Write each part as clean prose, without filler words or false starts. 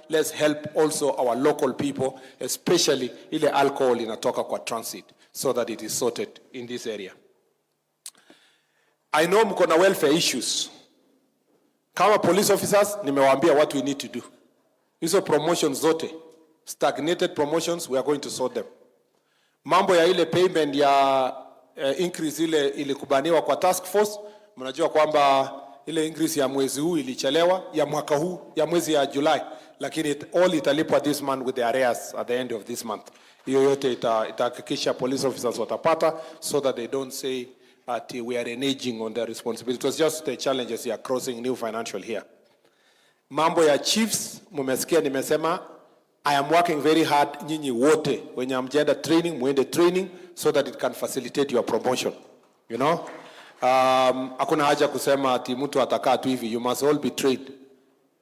let's help also our local people, especially ile alcohol inatoka kwa transit, so that it is sorted in this area. I know mko na welfare issues. Kama police officers, nimewaambia what we need to do. Hizo promotions zote, stagnated promotions, we are going to sort them. Mambo ya ile payment ya increase ile ilikubaniwa kwa task force, mnajua kwamba ile increase ya mwezi huu ilichelewa, ya mwaka huu, ya mwezi ya July, lakini all italipwa this month with the arrears at the end of this month. Hiyo yote itahakikisha police officers watapata, so that they don't say that we are reneging on their responsibility. It was just the challenges here crossing new financial year. Mambo ya chiefs, mumesikia nimesema, I am working very hard, nyinyi wote wenye amjenda training, muende training, so that it can facilitate your promotion. You know? Hakuna haja kusema ati mtu atakaa tu hivi, you must all be trained.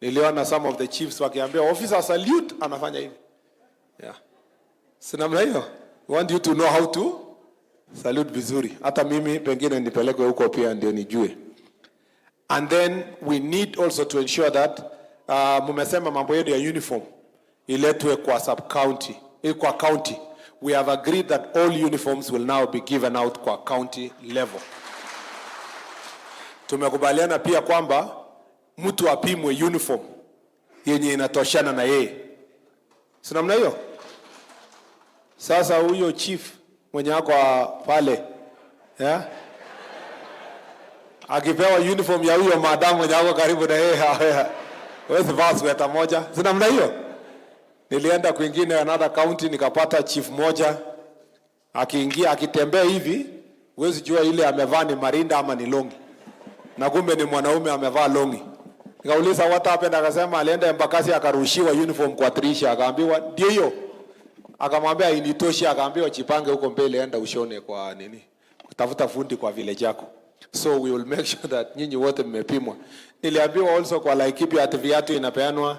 Niliona some of the chiefs wakiambia officer salute, anafanya hivi. Yeah. Sinamna hiyo. We want you to know how to salute vizuri. Hata mimi pengine nipelekwe huko pia ndio nijue. And then we need also to ensure that mumesema mambo yetu ya uniform iletwe kwa sub-county, kwa county. We have agreed that all uniforms will now be given out kwa county level. Tumekubaliana pia kwamba mtu apimwe uniform yenye inatoshana na yeye. Si namna hiyo? Sasa huyo chief mwenye ako pale, yeah? Akipewa uniform ya huyo madam mwenye ako karibu na yeye, wezi vaa sweta moja. Si namna hiyo? Nilienda kwingine another county nikapata chief moja, akiingia akitembea hivi, huwezi jua ile amevaa ni marinda ama ni longi. Na kumbe ni mwanaume amevaa longi. Nikauliza what happened, akasema alienda Embakasi akarushiwa uniform kwa Trisha, akaambiwa ndio hiyo. Akamwambia initoshi, akaambiwa jipange huko mbele, enda ushone kwa nini, kutafuta fundi kwa village yako. So we will make sure that nyinyi wote mmepimwa. Niliambiwa also kwa Laikipia ati viatu inapeanwa,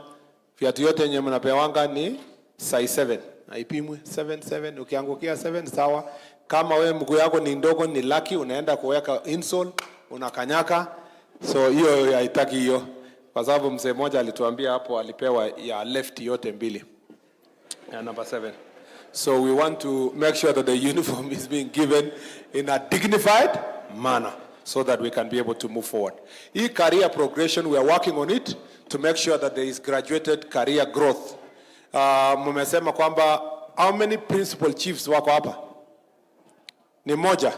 viatu yote yenye mnapewanga ni size 7. Haipimwe 7, ukiangukia 7 sawa. Kama wewe mguu yako ni ndogo ni lucky, unaenda kuweka insole, unakanyaka. So hiyo haitaki hiyo. Kwa sababu mzee mmoja alituambia hapo alipewa ya left yote mbili. Yeah, number 7. So we want to make sure that the uniform is being given in a dignified manner, so that we can be able to move forward. In career progression, we are working on it to make sure that there is graduated career growth. Mumesema kwamba how many principal chiefs wako hapa? Ni moja.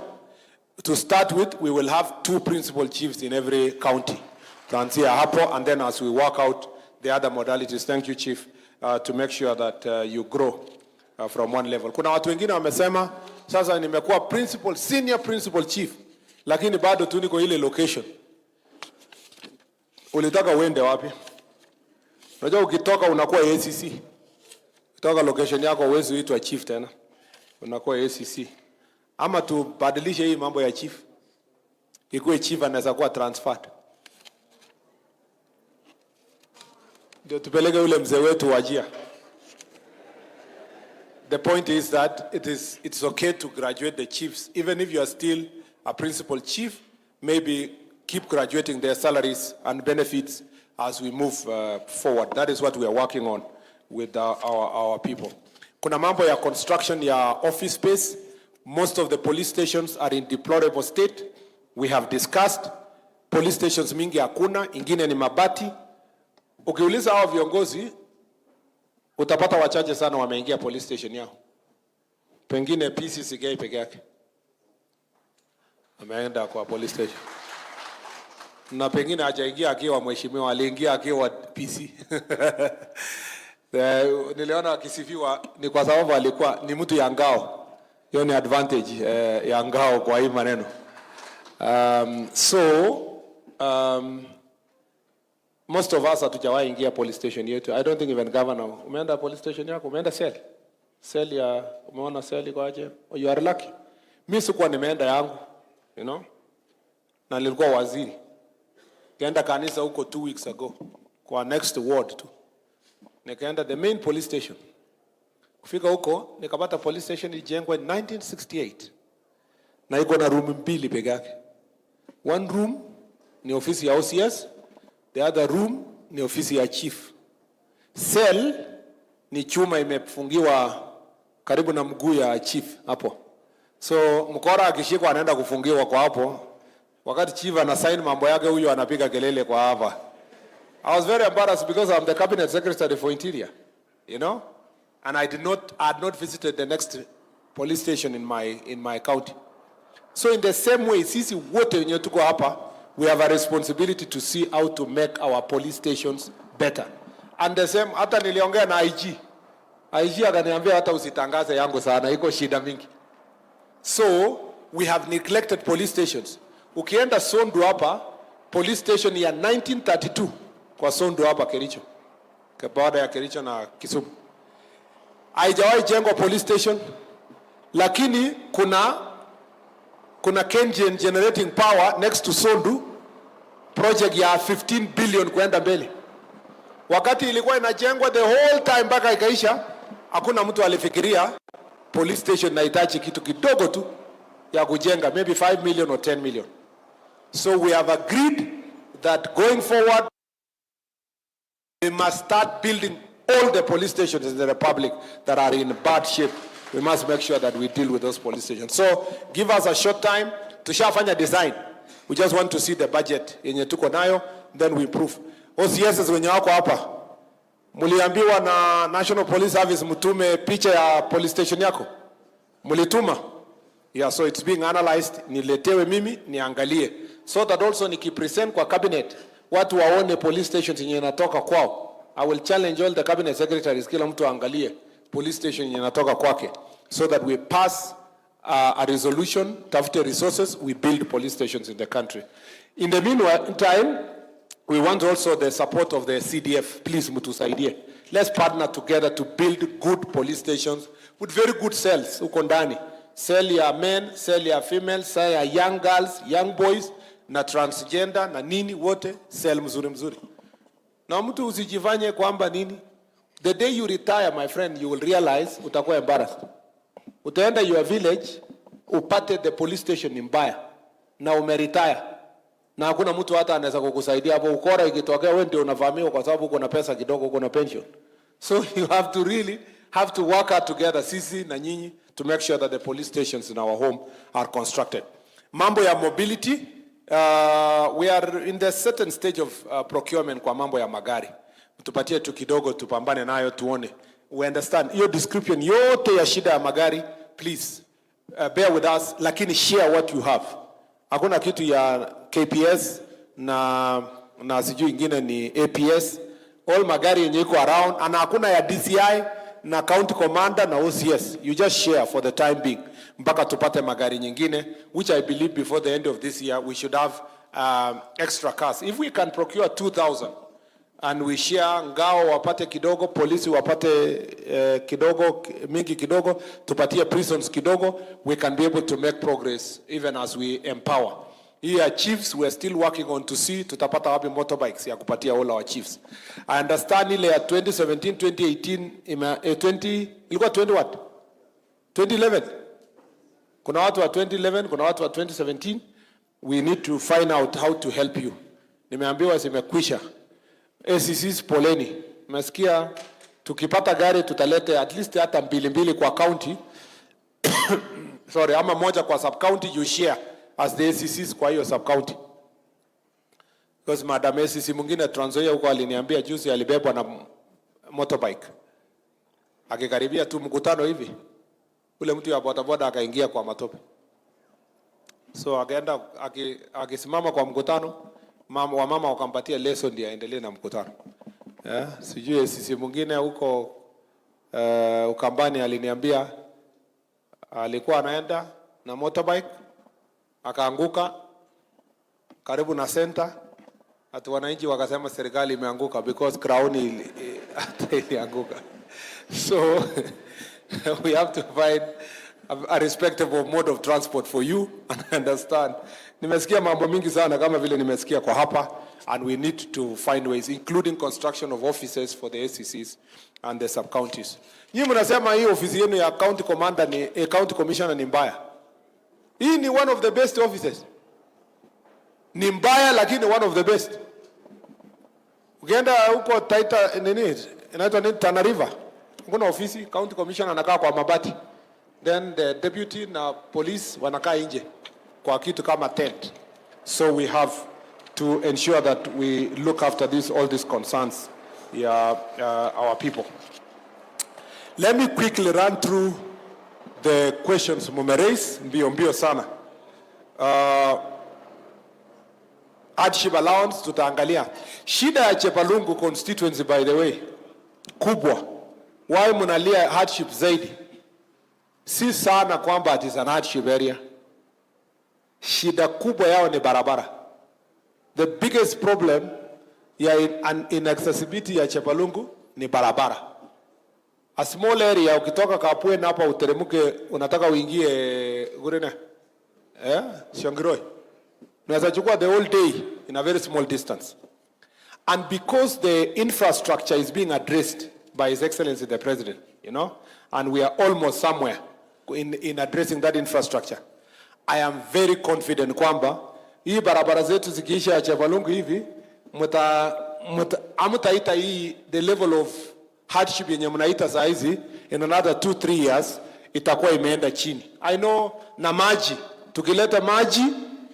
To start with, we will have 2 principal chiefs in every county. Tuanzia hapo, and then as we work out the other modalities, thank you chief, to make sure that you grow from one level. Kuna watu wengine wamesema sasa nimekuwa principal, senior principal chief, lakini bado tu niko ile location. Ulitaka uende wapi? Unajua ukitoka unakuwa ACC. Kutoka location yako huwezi uitwa chief tena. Unakuwa ACC. Ama tubadilishe hii mambo ya chief. Ikuwe chief anaweza kuwa transferred. Ndio tupeleke ule mzee wetu wajia. The point is that it's okay to graduate the chiefs, even if you are still a principal chief. Maybe keep graduating their salaries and benefits as we move forward. That is what we are working on with our people. Kuna mambo ya construction ya office space. Most of the police stations are in deplorable state. We have discussed. Police stations mingi hakuna, ingine ni mabati. Ukiuliza hao viongozi, utapata wachache sana wameingia police station yao. Pengine PCCK peke yake ameenda kwa police station. Na pengine hajaingia akiwa mheshimiwa, aliingia akiwa PC. Niliona akisifiwa ni kwa sababu alikuwa ni mtu ya ngao. Hiyo ni advantage ya ngao kwa hii maneno. Most of us hatujawahi ingia police station yetu. I don't think even governor. Umeenda police station yako? Umeenda cell? Cell ya, umeona cell iko aje? Oh, you are lucky. Mimi sikuwa nimeenda yangu, you know? Na nilikuwa waziri. Kaenda kanisa huko 2 weeks ago. Kwa next ward tu. Nikaenda the main police station. Kufika huko, nikapata police station ilijengwa in 1968. Na iko na room 2 peke yake. One room ni ofisi ya OCS. The other room ni ofisi ya chief. Cell ni chuma imefungiwa karibu na mguu ya chief hapo. So mkora akishikwa anaenda kufungiwa kwa hapo. Wakati chief ana sign mambo yake, huyo anapiga kelele kwa hapa. I was very embarrassed because I'm the cabinet secretary for interior, you know, and I had not visited the next police station in my county. So in the same way, sisi wote wenye tuko hapa, we have a responsibility to see how to make our police stations better. And the same, hata niliongea na IG akaniambia hata usitangaze yangu sana, iko shida mingi. So we have neglected police stations. Ukienda Sondu hapa, police station ya 1932 kwa Sondu hapa Kericho, baada ya Kericho na Kisumu. Haijawahi jengwa police station, lakini kuna Kengen generating power next to Sondu, project ya 15 billion kwenda mbele. Wakati ilikuwa inajengwa the whole time mpaka ikaisha, hakuna mtu alifikiria police station inahitaji kitu kidogo tu ya kujenga, maybe 5 million or 10 million. So we have agreed that going forward, we must start building all the police stations in the Republic that are in bad shape. We must make sure that we deal with those police stations. So give us a short time to shafanya design. We just want to see the budget yenye tuko nayo, then we improve. OCS wenye wako hapa, muliambiwa na National Police Service mtume picha ya police station yako? Mulituma? Yeah, so it's being analyzed. Niletewe mimi niangalie, so that also nikipresent kwa cabinet watu waone police stations yenye inatoka kwao. I will challenge all the cabinet secretaries, kila mtu angalie police station yenye inatoka kwake, so that we pass a resolution, tafute resources, we build police stations in the country. In the meantime, we want also the support of the CDF. Please mutusaidie. Let's partner together to build good police stations with very good cells uko ndani. Cell ya men, cell ya female, cell ya young girls, young boys, na transgender, na nini wote, cell mzuri. Na mtu usijifanye kwamba nini. The day you retire, my friend, you will realize utakuwa embarrassed. Utaenda your village, upate the police station ni mbaya, na umeretire. Na hakuna mtu hata anaweza kukusaidia hapo. Ukora ikitokea wewe ndio unavamiwa kwa sababu uko na pesa kidogo, uko na pension. So you have to really work out together, sisi na nyinyi, to make sure that the police stations in our home are constructed. Mambo ya mobility, we are in the certain stage of procurement kwa mambo ya magari. Tupatie tu kidogo tupambane nayo tuone. We understand hiyo description yote ya shida ya magari, please bear with us, lakini share what you have. Hakuna kitu ya KPS na sijui ingine ni APS. All magari yenye iko around, ana hakuna ya DCI na county commander na OCS. You just share for the time being mpaka tupate magari nyingine, which I believe before the end of this year we should have extra cars. If we can procure 2,000 and we share, ngao wapate kidogo, polisi wapate kidogo, mingi kidogo, tupatie prisons kidogo, we can be able to make progress even as we empower. Here chiefs, we are still working on to see tutapata wapi motorbikes ya kupatia all our chiefs. I understand ile ya 2017, 2018, ilikuwa 20 what? 2011. Kuna watu wa 2011, kuna watu wa 2017. We need to find out how to help you. Nimeambiwa zimekwisha. ACCs poleni. Masikia tukipata gari tutalete at least hata mbili kwa county. Sorry, ama moja kwa sub county, you share as the ACCs kwa hiyo sub county. Because Madam ACC mwingine Trans Nzoia huko aliniambia juzi alibebwa na motorbike. Akikaribia tu mkutano hivi, ule mtu ya bodaboda akaingia kwa matope. So akaenda akisimama kwa mkutano, mama wakampatia lesson ndio aendelee na mkutano. Sijui ACC mwingine huko Ukambani aliniambia alikuwa anaenda na motorbike akaanguka karibu na center. Ati wananchi wakasema serikali imeanguka because crown ilianguka. So we have to find a respectable mode of transport for you and understand. Nimesikia mambo mingi sana kama vile nimesikia kwa hapa, and we need to find ways, including construction of offices for the ACCs and the sub-counties. Nyinyi mnasema hii ofisi yenu ya county commander ni county commissioner ni mbaya. Hii ni one of the best offices. Ni mbaya lakini one of the best. Ukienda huko Taita nini inaitwa nini, Tana River. Kuna ofisi, county commissioner anakaa kwa mabati. Then the deputy na police wanakaa nje kwa kitu kama tent. So we have to ensure that we look after all these concerns, our people. Let me quickly run through the questions mumerais mbio sana. Hardship allowance tutaangalia. Shida ya Chepalungu constituency, by the way, kubwa. Why munalia hardship zaidi? Si sana kwamba it is an hardship area. Shida kubwa yao ni barabara. The biggest problem ya inaccessibility ya Chepalungu ni barabara. A small area, ukitoka Kapwe hapa uteremuke unataka uingie Gurene, Shangiroi, unaweza chukua the whole day in a very small distance. And because the infrastructure is being addressed by His Excellency the President, and we are almost somewhere in addressing that infrastructure, I am very confident kwamba hii barabara zetu zikiisha ya Chepalungu hivi amutaita hii the level of hardship yenye mnaita saa hizi, in another 2-3 years itakuwa imeenda chini. I know na maji, tukileta maji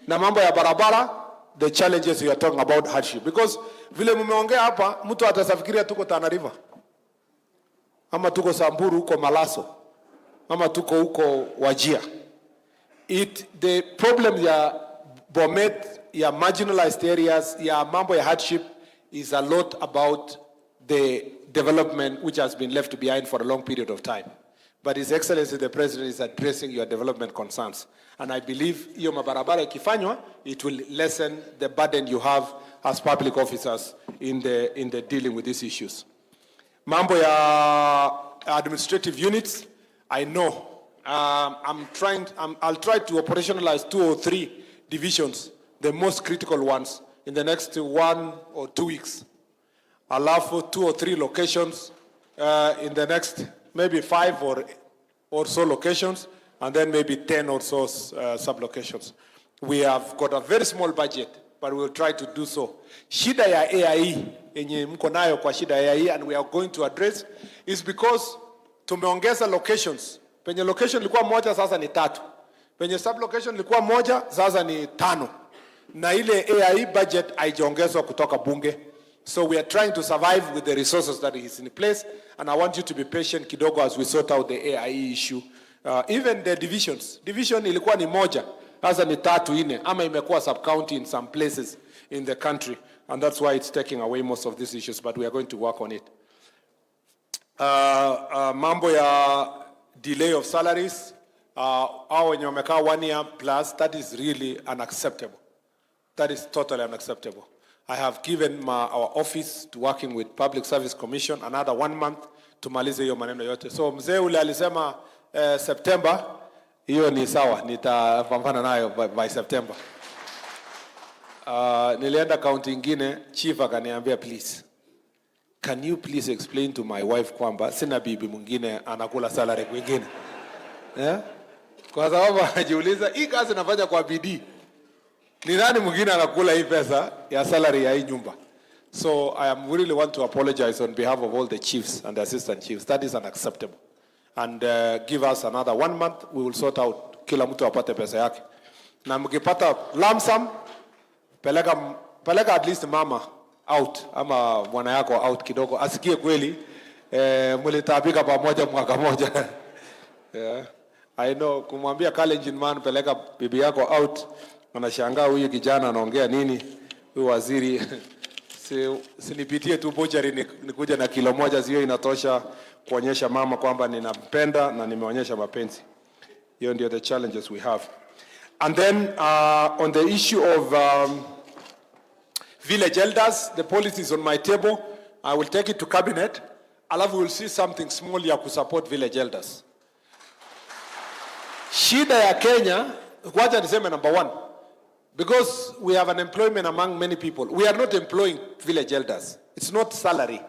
na mambo ya barabara, the challenges we are talking about hardship, because vile mumeongea hapa mtu atasafikiria tuko Tana River ama tuko Samburu huko Malaso ama tuko huko Wajia. The problem ya Bomet, ya marginalized areas, ya mambo ya hardship is a lot about the development which has been left behind for a long period of time. But His Excellency the President is addressing your development concerns. And I believe hiyo mabarabara ikifanywa, it will lessen the burden you have as public officers in the dealing with these issues. Mambo ya administrative units, I know. I'll try to operationalize 2 or 3 divisions, the most critical ones, in the next 1 or 2 weeks. Allow for 2 or 3 locations in the next maybe 5 or so locations, and then maybe 10 or so sub-locations. We have got a very small budget, but we'll try to do so. Shida ya AIE, yenye mko nayo kwa shida ya AIE, and we are going to address, is because tumeongeza locations. Penye location ilikuwa moja, sasa ni 3. Penye sub-location ilikuwa moja, sasa ni 5. Na ile AIE budget haijaongezwa kutoka bunge. So we are trying to survive with the resources that is in place, and I want you to be patient kidogo as we sort out the AIE issue. Even the divisions. Division ilikuwa ni moja, sasa ni 3-4, ama imekuwa sub-county in some places in the country, and that's why it's taking away most of these issues, but we are going to work on it. Mambo ya delay of salaries, au wenye wamekaa 1 year plus, that is really unacceptable. That is totally unacceptable. I have given our office to working with Public Service Commission another 1 month to malize hiyo maneno yote. So mzee ule alisema September, hiyo ni sawa, nitapambana nayo by September. Nilienda county ingine, chief akaniambia, please, can you please explain to my wife kwamba sina bibi mwingine anakula salary kwingine? Kwa sababu anajiuliza hii kazi nafanya kwa bidii, ni nani mwingine anakula hii pesa ya salary ya hii nyumba? So I really want to apologize on behalf of all the chiefs and the assistant chiefs. That is unacceptable. And give us another 1 month, we will sort out, kila mtu apate pesa yake. Na mkipata lump sum, peleka at least mama out, ama mwana yako out kidogo, asikie kweli mlitabika pamoja mwaka moja. I know, kumwambia Kalenjin man peleka bibi yako out, wanashangaa huyu kijana anaongea nini, huyu waziri. Sinipitie tu butchery nikuja na kilo moja, sio inatosha kuonyesha mama kwamba ninampenda na nimeonyesha mapenzi. Hiyo ndio the challenges we have. And then on the issue of village elders, the policy is on my table. I will take it to cabinet. Alafu we'll see something small ya kusupport village elders. Shida ya Kenya, wacha niseme number 1. Because we have an employment among many people. We are not employing village elders. It's not salary.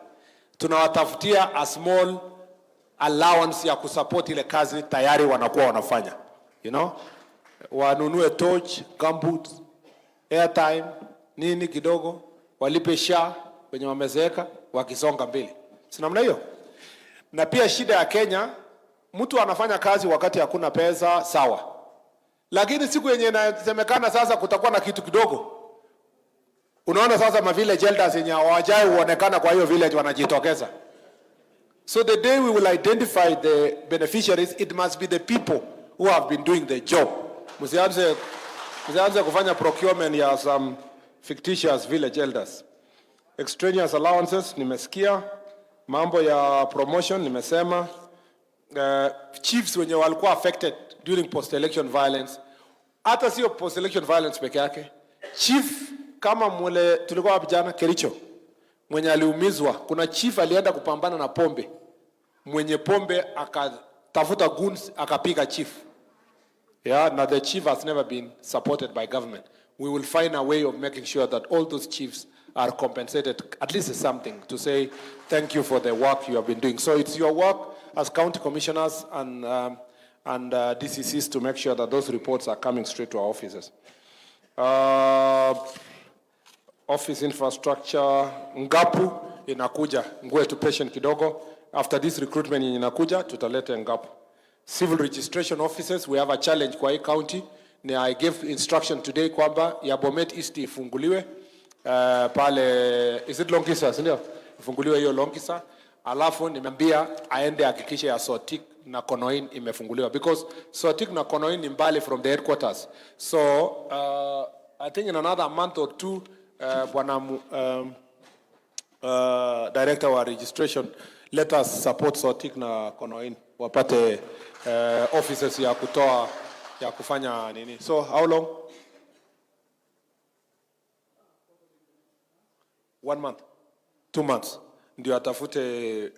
Tunawatafutia a small allowance ya kusupport ile kazi tayari wanakuwa wanafanya. Wanunue torch, gumboots, airtime, nini kidogo, walipe SHA wenye wamezeeka, wakisonga mbele. Si namna hiyo? Na pia shida ya Kenya, mtu anafanya kazi wakati hakuna pesa, sawa. Lakini siku yenye inasemekana sasa kutakuwa na kitu kidogo, unaona sasa village elders yenye hawajai huonekana kwa hiyo village wanajitokeza. So the day we will identify the beneficiaries, it must be the people who have been doing the job. Msianze kufanya procurement ya some fictitious village elders. Extraneous allowances nimesikia, mambo ya promotion nimesema, chiefs wenye walikuwa affected during post-election violence. Hata sio post-election violence peke yake. Chief kama mule tulikuwa hapa jana Kericho, mwenye aliumizwa, kuna chief alienda kupambana na pombe. Mwenye pombe akatafuta goons akapiga chief. Yeah, now the chief has never been supported by government. We will find a way of making sure that all those chiefs are compensated at least something to say thank you for the work you have been doing. So it's your work as county commissioners and DCCs to make sure that those reports are coming straight to our offices. Office infrastructure, Ngapu inakuja, ngoe tu patient kidogo. After this recruitment inakuja, tutalete Ngapu. Civil registration offices, we have a challenge kwa hii county. I gave instruction today kwamba ya Bomet East ifunguliwe. Pale, is it Longisa, sindio? Ifunguliwe hiyo Longisa. Alafu nimeambia aende hakikisha ya Sotik na Konoin imefunguliwa. Because Sotik na Konoin ni mbali from the headquarters. So, I think in another month or two, Bwana director wa registration, let us support Sotik na Konoin. Wapate offices ya kutoa, ya kufanya nini. So, how long? 1 month? 2 months? Ndio atafute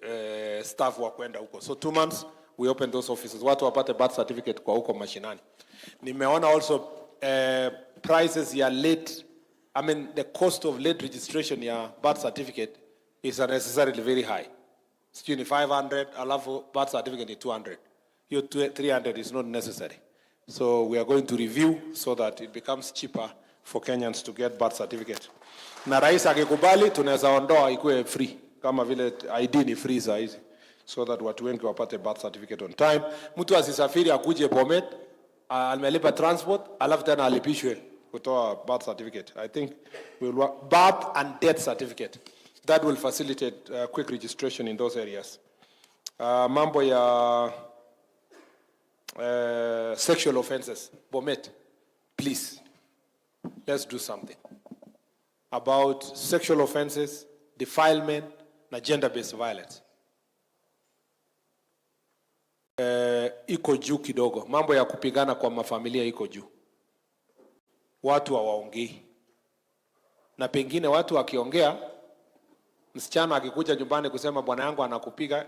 staff wa kwenda huko. So 2 months, we open those offices. Watu wapate birth certificate kwa huko mashinani. Nimeona also prices ya late, the cost of late registration ya birth certificate is unnecessarily very high. Sijui ni 500, alafu birth certificate ni 200. Your 300 is not necessary. So we are going to review so that it becomes cheaper for Kenyans to get birth certificate. Na rais akikubali tunaweza ondoa ikuwe free. Kama vile ID ni free za hizi. So that watu wengi wapate birth certificate on time. Mtu asisafiri akuje Bomet, amelipa transport, alafu tena alipishwe kutoa birth certificate. I think we will work birth and death certificate. That will facilitate quick registration in those areas. Mambo ya sexual offenses. Bomet, please, let's do something about sexual offenses, defilement, na gender-based violence. Iko juu kidogo. Mambo ya kupigana kwa mafamilia iko juu. Watu hawaongei. Na pengine watu wakiongea, msichana akikuja nyumbani kusema bwana yangu anakupiga,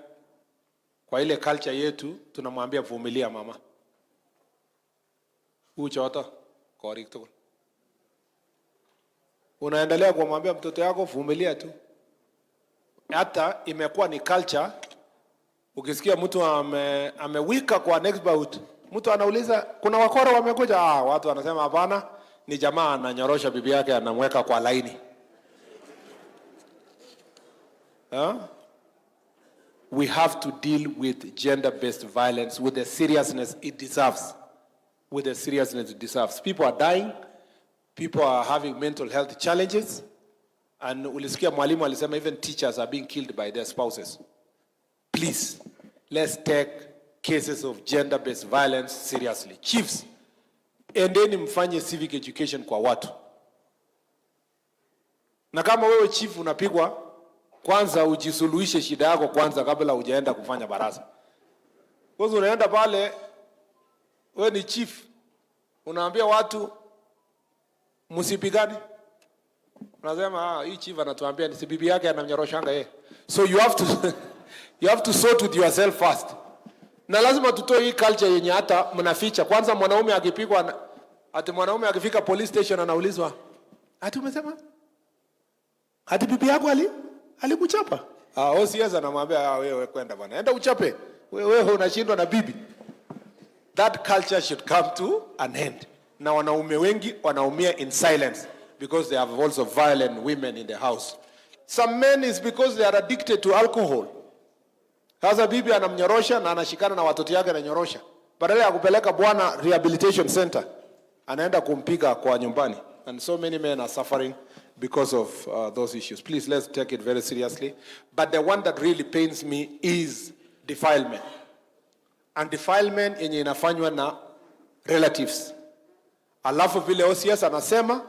kwa ile culture yetu tunamwambia vumilia mama. Uchoto korikto. Unaendelea kumwambia mtoto yako vumilia tu. Hata imekuwa ni culture, ukisikia mtu amewika kwa next bout, mtu anauliza kuna wakora wamekuja, watu wanasema hapana, ni jamaa ananyorosha bibi yake anamweka kwa laini. We have to deal with gender-based violence with the seriousness it deserves. With the seriousness it deserves. People are dying. People are having mental health challenges. And ulisikia mwalimu alisema even teachers are being killed by their spouses. Please, let's take cases of gender-based violence seriously. Chiefs, endeni mfanye civic education kwa watu. Na kama wewe chief unapigwa, kwanza ujisuluhishe shida yako kwanza kabla hujaenda kufanya baraza. Kwa sababu unaenda pale, wewe ni chief, unaambia watu msipigane. Unasema hii chief anatuambia ni bibi yake anamnyoroshanga yeye. So you have to sort with yourself first. Na lazima tutoe hii culture yenye hata mnaficha. Kwanza mwanaume akipigwa, ati mwanaume akifika police station anaulizwa, ati umesema? Ati bibi yako alikuchapa? OCS anamwambia wewe kwenda bwana. Enda uchape. Wewe unashindwa na bibi. That culture should come to an end. Na wanaume wengi wanaumia in silence because they have also violent women in the house. Some men is because they are addicted to alcohol. Sasa bibi anamnyorosha na anashikana na watoto yake ananyorosha. Badala ya kupeleka bwana rehabilitation center, anaenda kumpiga kwa nyumbani. And so many men are suffering because of those issues. Please, let's take it very seriously. But the one that really pains me is defilement. And defilement yenye inafanywa na relatives. Alafu vile OCS anasema,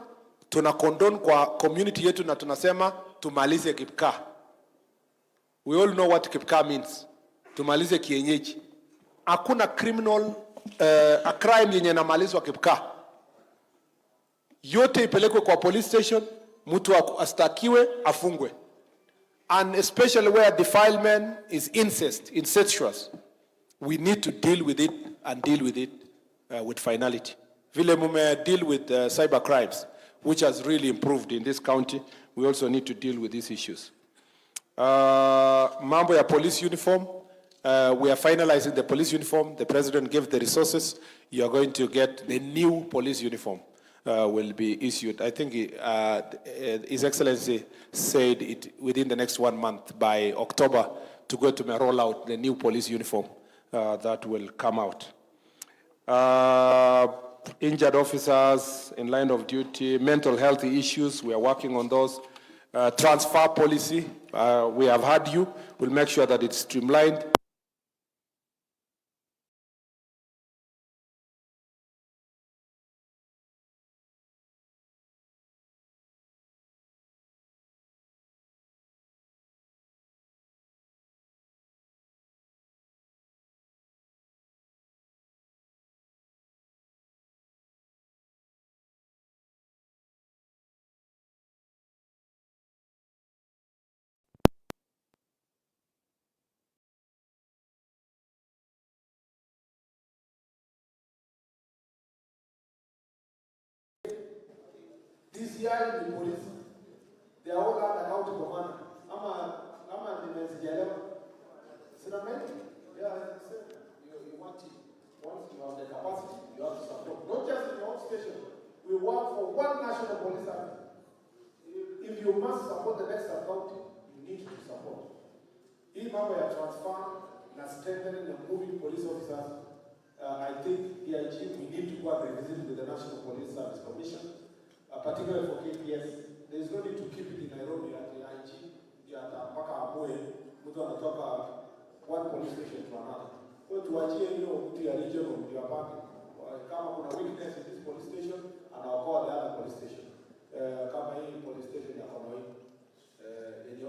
tuna condone kwa community yetu na tunasema, tumalize kipkaa. We all know what kipkaa means. Tumalize kienyeji. Hakuna criminal, a crime yenye inamalizwa kipkaa. Yote ipelekwe kwa police station, mtu astakiwe, afungwe. And especially where defilement is incest, incestuous, we need to deal with it and deal with it with finality. Vile mume deal with cyber crimes, which has really improved in this county, we also need to deal with these issues. Mambo ya police uniform, we are finalizing the police uniform. The president gave the resources. You are going to get the new police uniform. Will be issued. I think His Excellency said it within the next 1 month, by October, to go to roll out the new police uniform that will come out. Injured officers in line of duty, mental health issues, we are working on those. Transfer policy, we have had you. We'll make sure that it's streamlined. This year in the police, they are all under county commander. I'm the message. Yeah, you want it. Once you have the capacity, you have to support. Not just in your own station. We work for one national police service. If you must support the next county, you need to support. If you transfer and strengthening and moving police officers, I think DIG, we need to go and revisit with the National Police Service Commission. Particularly for KPS, there is no need to keep it in Nairobi at the IG, mpaka Amue, mtu anatoka one police station to another. Kwa tuachie hiyo mtu ya region ndio apake. Kama kuna weakness in this police station, anaokoa the other police station. Kama hii police station ya kama hii, yenye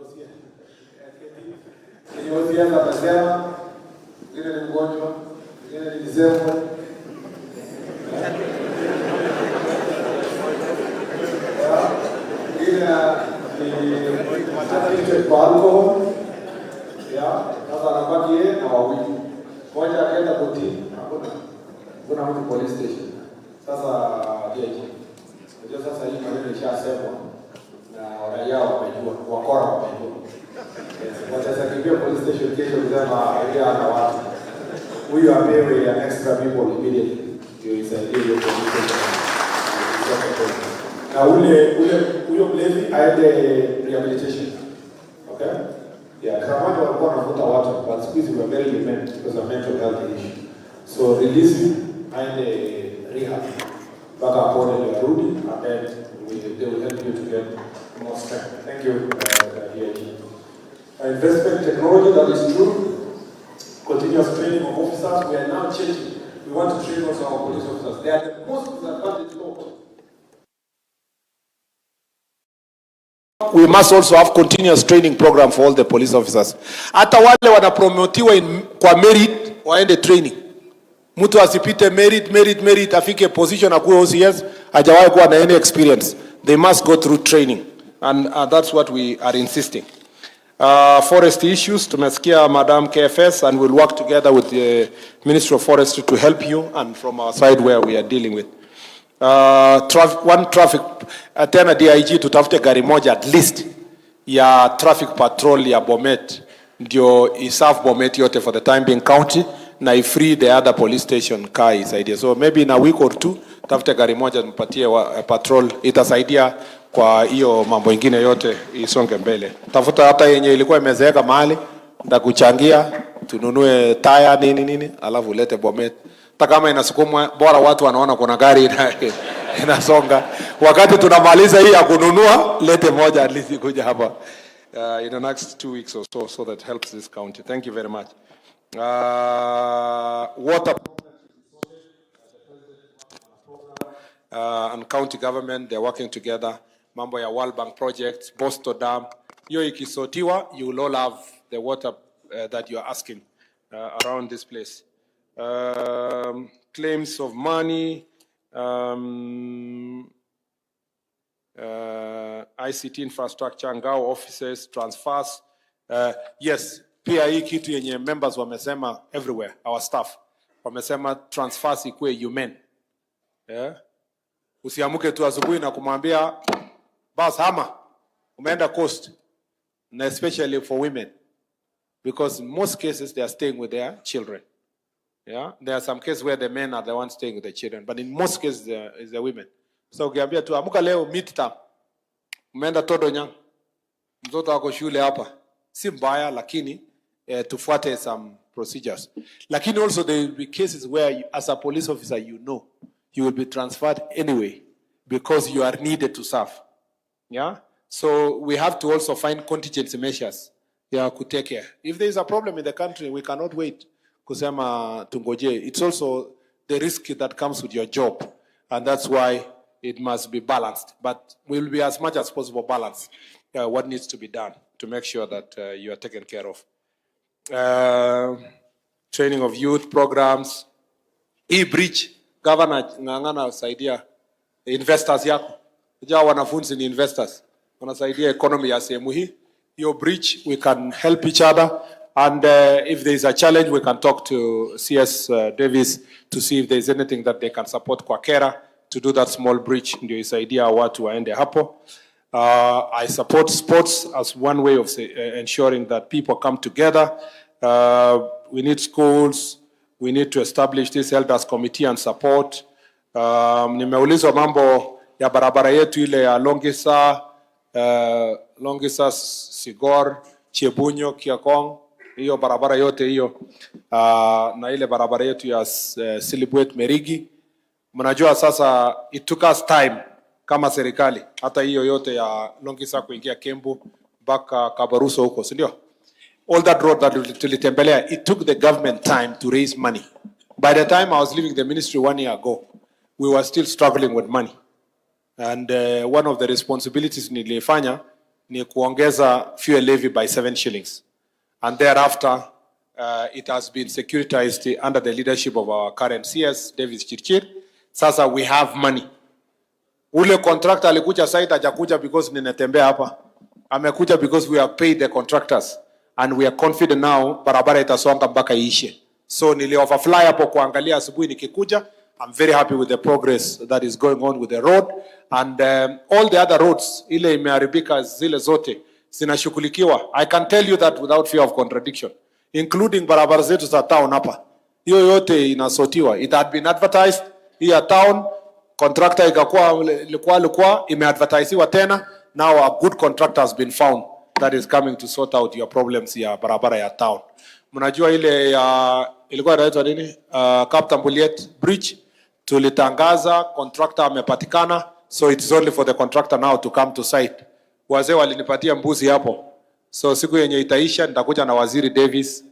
OCS atasema, ngine ni mgonjwa, ngine ni disabled. Kwa alcohol, sasa anabaki yeye na wawili. Moja akaenda kotini, kuna mtu police station. Sasa DIG. Ndio sasa hii maneno ishasema na raia wamejua, wakora wamejua. Sasa kimbia police station kesho kusema area ana watu. Huyu apewe an extra people immediately. Ndio isaidie hiyo police station. Na huyo mlevi aende rehabilitation. Okay? Yeah, kama walikuwa wanavuta watu, but siku hizi were very limited because of mental health issue. So release him aende rehab. Back upon the Arudi, and then they will help you to get more strength. Thank you, DIG. Investment in technology, that is true. Continuous training of officers. We are now changing. We want to train also our police officers. They are the most disadvantaged folks. We must also have continuous training program for all the police officers. Hata wale wanapromotiwa kwa merit waende training. Mtu asipite merit afike position akuwe OCS hajawahi kuwa na any experience. They must go through training, and that's what we are insisting. Forest issues, tumesikia Madam KFS, and we'll work together with the Ministry of Forestry to help you, and from our side where we are dealing with. One traffic, tena DIG tutafute gari moja at least ya traffic patrol ya Bomet, ndio iserve Bomet yote for the time being county, na free the other police station car isaidia. So maybe in a week or two, tafute gari moja mpatie patrol, itasaidia kwa hiyo mambo ingine yote isonge mbele. Tafuta hata yenye ilikuwa imezeeka mahali, nitakuchangia tununue taya nini, alafu ulete Bomet. Hata kama inasukumwa, bora watu wanaona kuna gari inasonga. Wakati tunamaliza hii ya kununua, lete moja at least kuja hapa in the next 2 weeks or so that helps this county. Thank you very much. Water and county government, they're working together. Mambo ya World Bank projects, Bosto Dam. Hiyo ikisotiwa, you will all have the water that you are asking around this place. Claims of money, ICT infrastructure, ngao offices, transfers. Yes, pia hii kitu yenye members wamesema everywhere, our staff wamesema transfers ikuwe human. Yeah. Usiamuke tu asubuhi na kumwambia bas hama umeenda coast, and especially for women, because in most cases they are staying with their children. Yeah, there are some cases where the men are the ones staying with the children, but in most cases it's the women. So ukiambia tu amuka leo midterm umeenda todo nyang, mtoto wako shule hapa, si mbaya, lakini tufuate some procedures. Lakini also there will be cases where you, as a police officer, you will be transferred anyway because you are needed to serve. Yeah, so we have to also find contingency measures. Yeah, to take care. If there is a problem in the country, we cannot wait. Kusema tungoje. It's also the risk that comes with your job, and that's why it must be balanced. But we will be as much as possible balanced what needs to be done to make sure that you are taken care of. Training of youth programs. E-bridge. Governor ngangana saidia investors yako. Kujua wanafunzi ni investors. Wanasaidia economy ya sehemu hii. Your bridge, we can help each other. And if there is a challenge, we can talk to CS Davis to see if there is anything that they can support kwa Kera to do that small bridge. Ndio isaidia watu waende hapo. I support sports as one way of ensuring that people come together. We need schools. We need to establish this elders committee and support. Nimeulizwa mambo ya barabara yetu ile ya Longisa, Sigor, Chebunyo, Kiakong. Hiyo barabara yote hiyo. Na ile barabara yetu ya Silibwet, Merigi. Mnajua sasa it took us time kama serikali. Hata hiyo yote ya Longisa kuingia Kembu mpaka Kabaruso huko, si ndio? All that road that tulitembelea, it took the government time to raise money. By the time I was leaving the ministry 1 year ago, we were still struggling with money. And one of the responsibilities nilifanya ni kuongeza fuel levy by 7 shillings. And thereafter, it has been securitized under the leadership of our current CS, Davis Chirchir. Sasa we have money. Ule contractor alikuja site hajakuja because ninatembea hapa. Amekuja because we have paid the contractors. And we are confident now barabara itasonga mpaka iishe. So nili overfly hapo kuangalia asubuhi nikikuja. I'm very happy with the progress that is going on with the road. And all the other roads, ile imeharibika zile zote, zinashughulikiwa. I can tell you that without fear of contradiction. Including barabara zetu za town hapa. Hiyo yote inasotiwa. It had been advertised. Here town, contractor ilikuwa imeadvertisiwa tena. Now a good contractor has been found that is coming to sort out your problems ya barabara ya town. Mnajua ile ya ilikuwa inaitwa nini? Captain Bororiet Bridge. Tulitangaza, contractor amepatikana, so it is only for the contractor now to come to site. Wazee walinipatia mbuzi hapo. So siku yenye itaisha nitakuja na Waziri Davis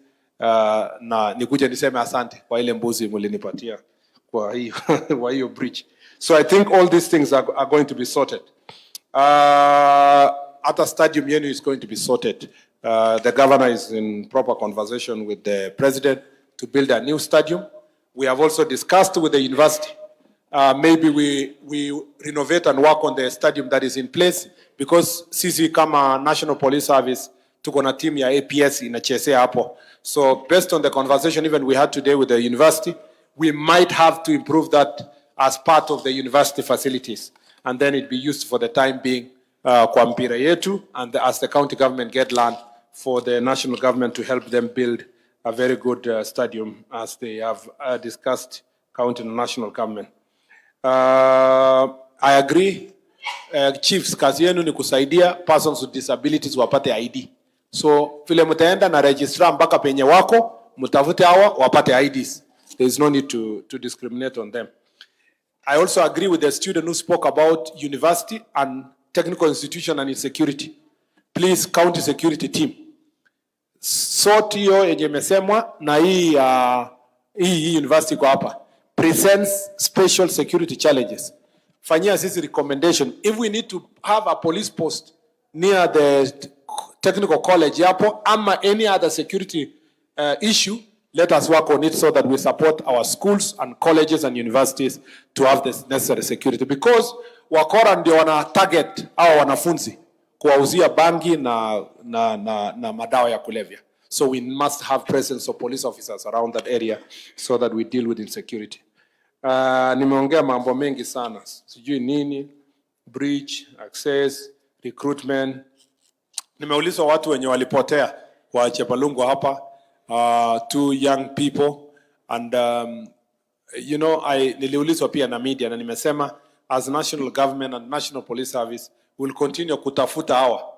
na nikuje niseme asante kwa ile mbuzi mlinipatia kwa hiyo bridge. So I think all these things are going to be sorted. At a stadium yenu is going to be sorted. The governor is in proper conversation with the president to build a new stadium. We have also discussed with the university. Maybe we renovate and work on the stadium that is in place, because sisi kama National Police Service tuko na team ya APS inachezea hapo. So based on the conversation even we had today with the university, we might have to improve that as part of the university facilities, and then it be used for the time being kwa mpira yetu, and as the county government get land for the national government to help them build a very good stadium as they have discussed county and national government. I agree chiefs, kazi yenu ni kusaidia persons with disabilities wapate ID. So vile mtaenda na registrar mpaka penye wako, mtafute hawa wapate IDs. There is no need to discriminate on them. I also agree with the student who spoke about university and technical institution and insecurity. Please, county security team. Sort hiyo yenye imesemwa na hii university kwa hapa presents special security challenges. Fanyia sisi recommendation. If we need to have a police post near the technical college hapo ama any other security issue, let us work on it so that we support our schools and colleges and universities to have the necessary security, because wakora ndio wana target au wanafunzi kuwauzia bangi na madawa ya kulevya. So we must have presence of police officers around that area so that we deal with insecurity. Nimeongea mambo mengi sana, sijui nini, breach, access, recruitment. Nimeulizwa watu wenye walipotea wa Chepalungu hapa, 2 young people, and you know, niliulizwa pia na media na nimesema as national government and national police service will continue kutafuta hawa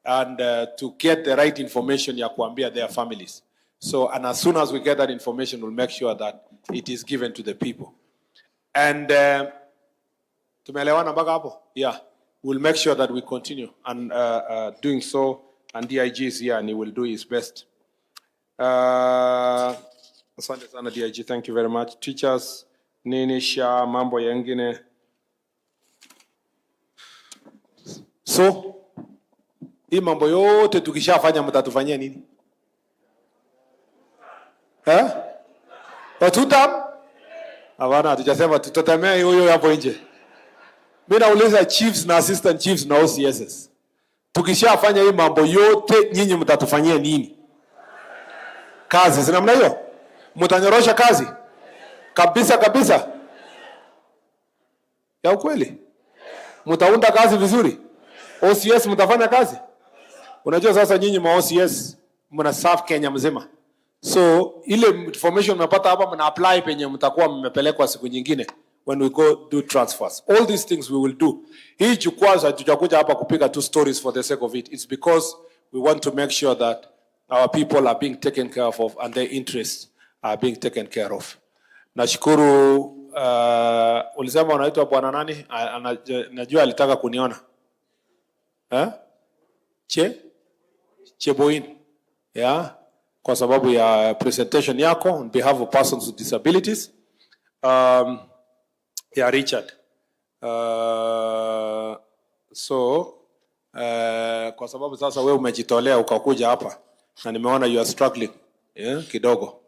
and to get the right information ya kuambia their families. So, and as soon as we get that information, we'll make sure that it is given to the people. And tumeelewana mpaka hapo? Yeah, we'll make sure that we continue and doing so, and DIG is here and he will do his best. Asante sana DIG, thank you very much. Teachers, nini sha mambo yengine. So, hii mambo yote tukishafanya mtatufanyia nini? Watutam? Hapana, hatujasema tutatemea huyo hapo nje. Mimi nauliza chiefs na assistant chiefs na OCSs. Tukishafanya hii mambo yote nyinyi mtatufanyia nini? Kazi, sina mna hiyo? Mtanyorosha kazi? Kabisa kabisa. Ya ukweli? Mtaunda kazi vizuri? OCS mtafanya kazi? Unajua sasa nyinyi ma OCS mna serve Kenya mzima. So ile information mnapata hapa mna apply penye mtakuwa mmepelekwa siku nyingine when we go do transfers. All these things we will do. Hii jukwaa tutakuja hapa kupiga 2 stories for the sake of it. It's because we want to make sure that our people are being taken care of and their interests are being taken care of. Nashukuru ulisema unaitwa bwana nani? Najua alitaka kuniona. Cheboin. Yeah. Kwa sababu ya presentation yako on behalf of persons with disabilities. Yeah, Richard. Kwa sababu sasa wewe umejitolea ukakuja hapa na nimeona you are struggling kidogo.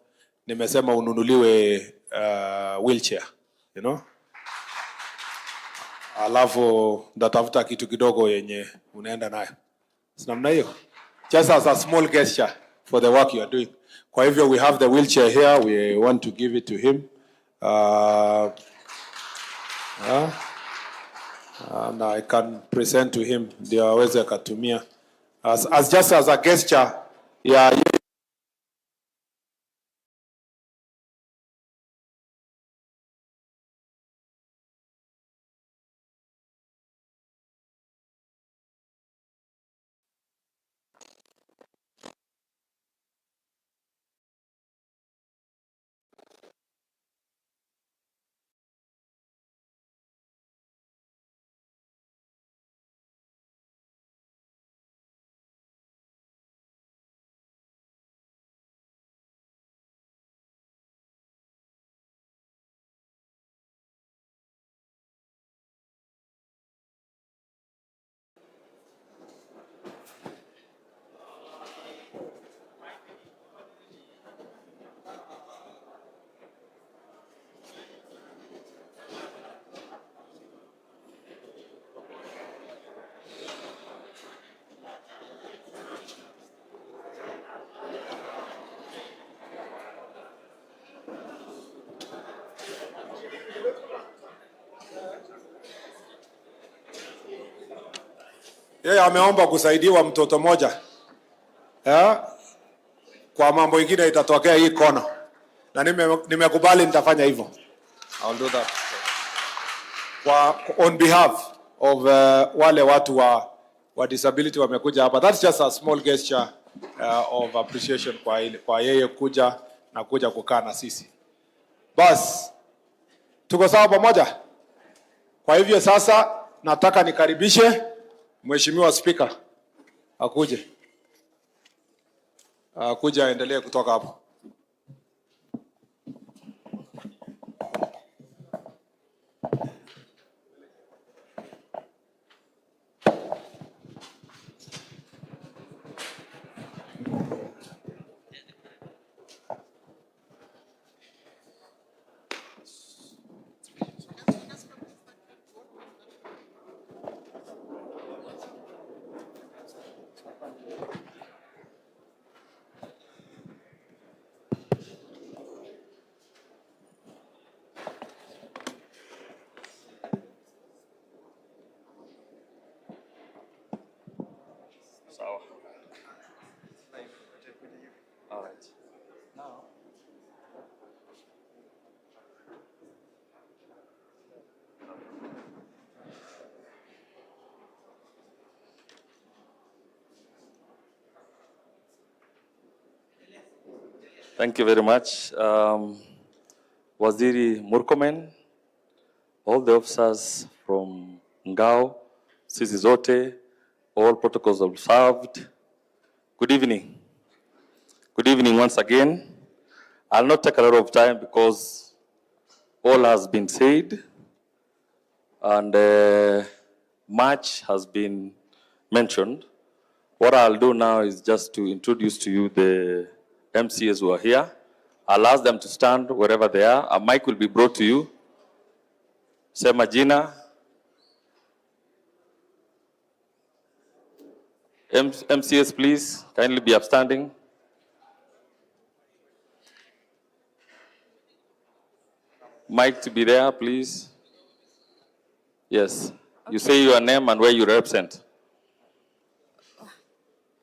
Nimesema ununuliwe wheelchair, you know? Alafu ndatafuta kitu kidogo yenye unaenda nayo. Sinamna hiyo? Just as a small gesture for the work you are doing. Kwa hivyo we have the wheelchair here. We want to give it to him. And I can present to him the aweze akatumia as just as a gesture. Yeah. Yeye ameomba kusaidiwa mtoto moja. Kwa mambo mengine itatokea hii kona. Na nimekubali nitafanya hivyo. I'll do that. On behalf of wale watu wa disability wamekuja hapa. That's just a small gesture of appreciation kwa yeye kuja na kuja kukaa na sisi. Bas, tuko sawa pamoja? Kwa hivyo sasa nataka nikaribishe Mheshimiwa Speaker akuje. Kuja endelee kutoka hapo. All right. Now. Thank you very much. Waziri Murkomen, all the officers from Ngao, sisi zote, all protocols observed. Good evening. Good evening once again. I'll not take a lot of time because all has been said and much has been mentioned. What I'll do now is just to introduce to you the MCAs who are here. I'll ask them to stand wherever they are. A mic will be brought to you. Sema jina. MCAs, please, kindly be upstanding. Mic to be there, please. Yes. Okay. You say your name and where you represent.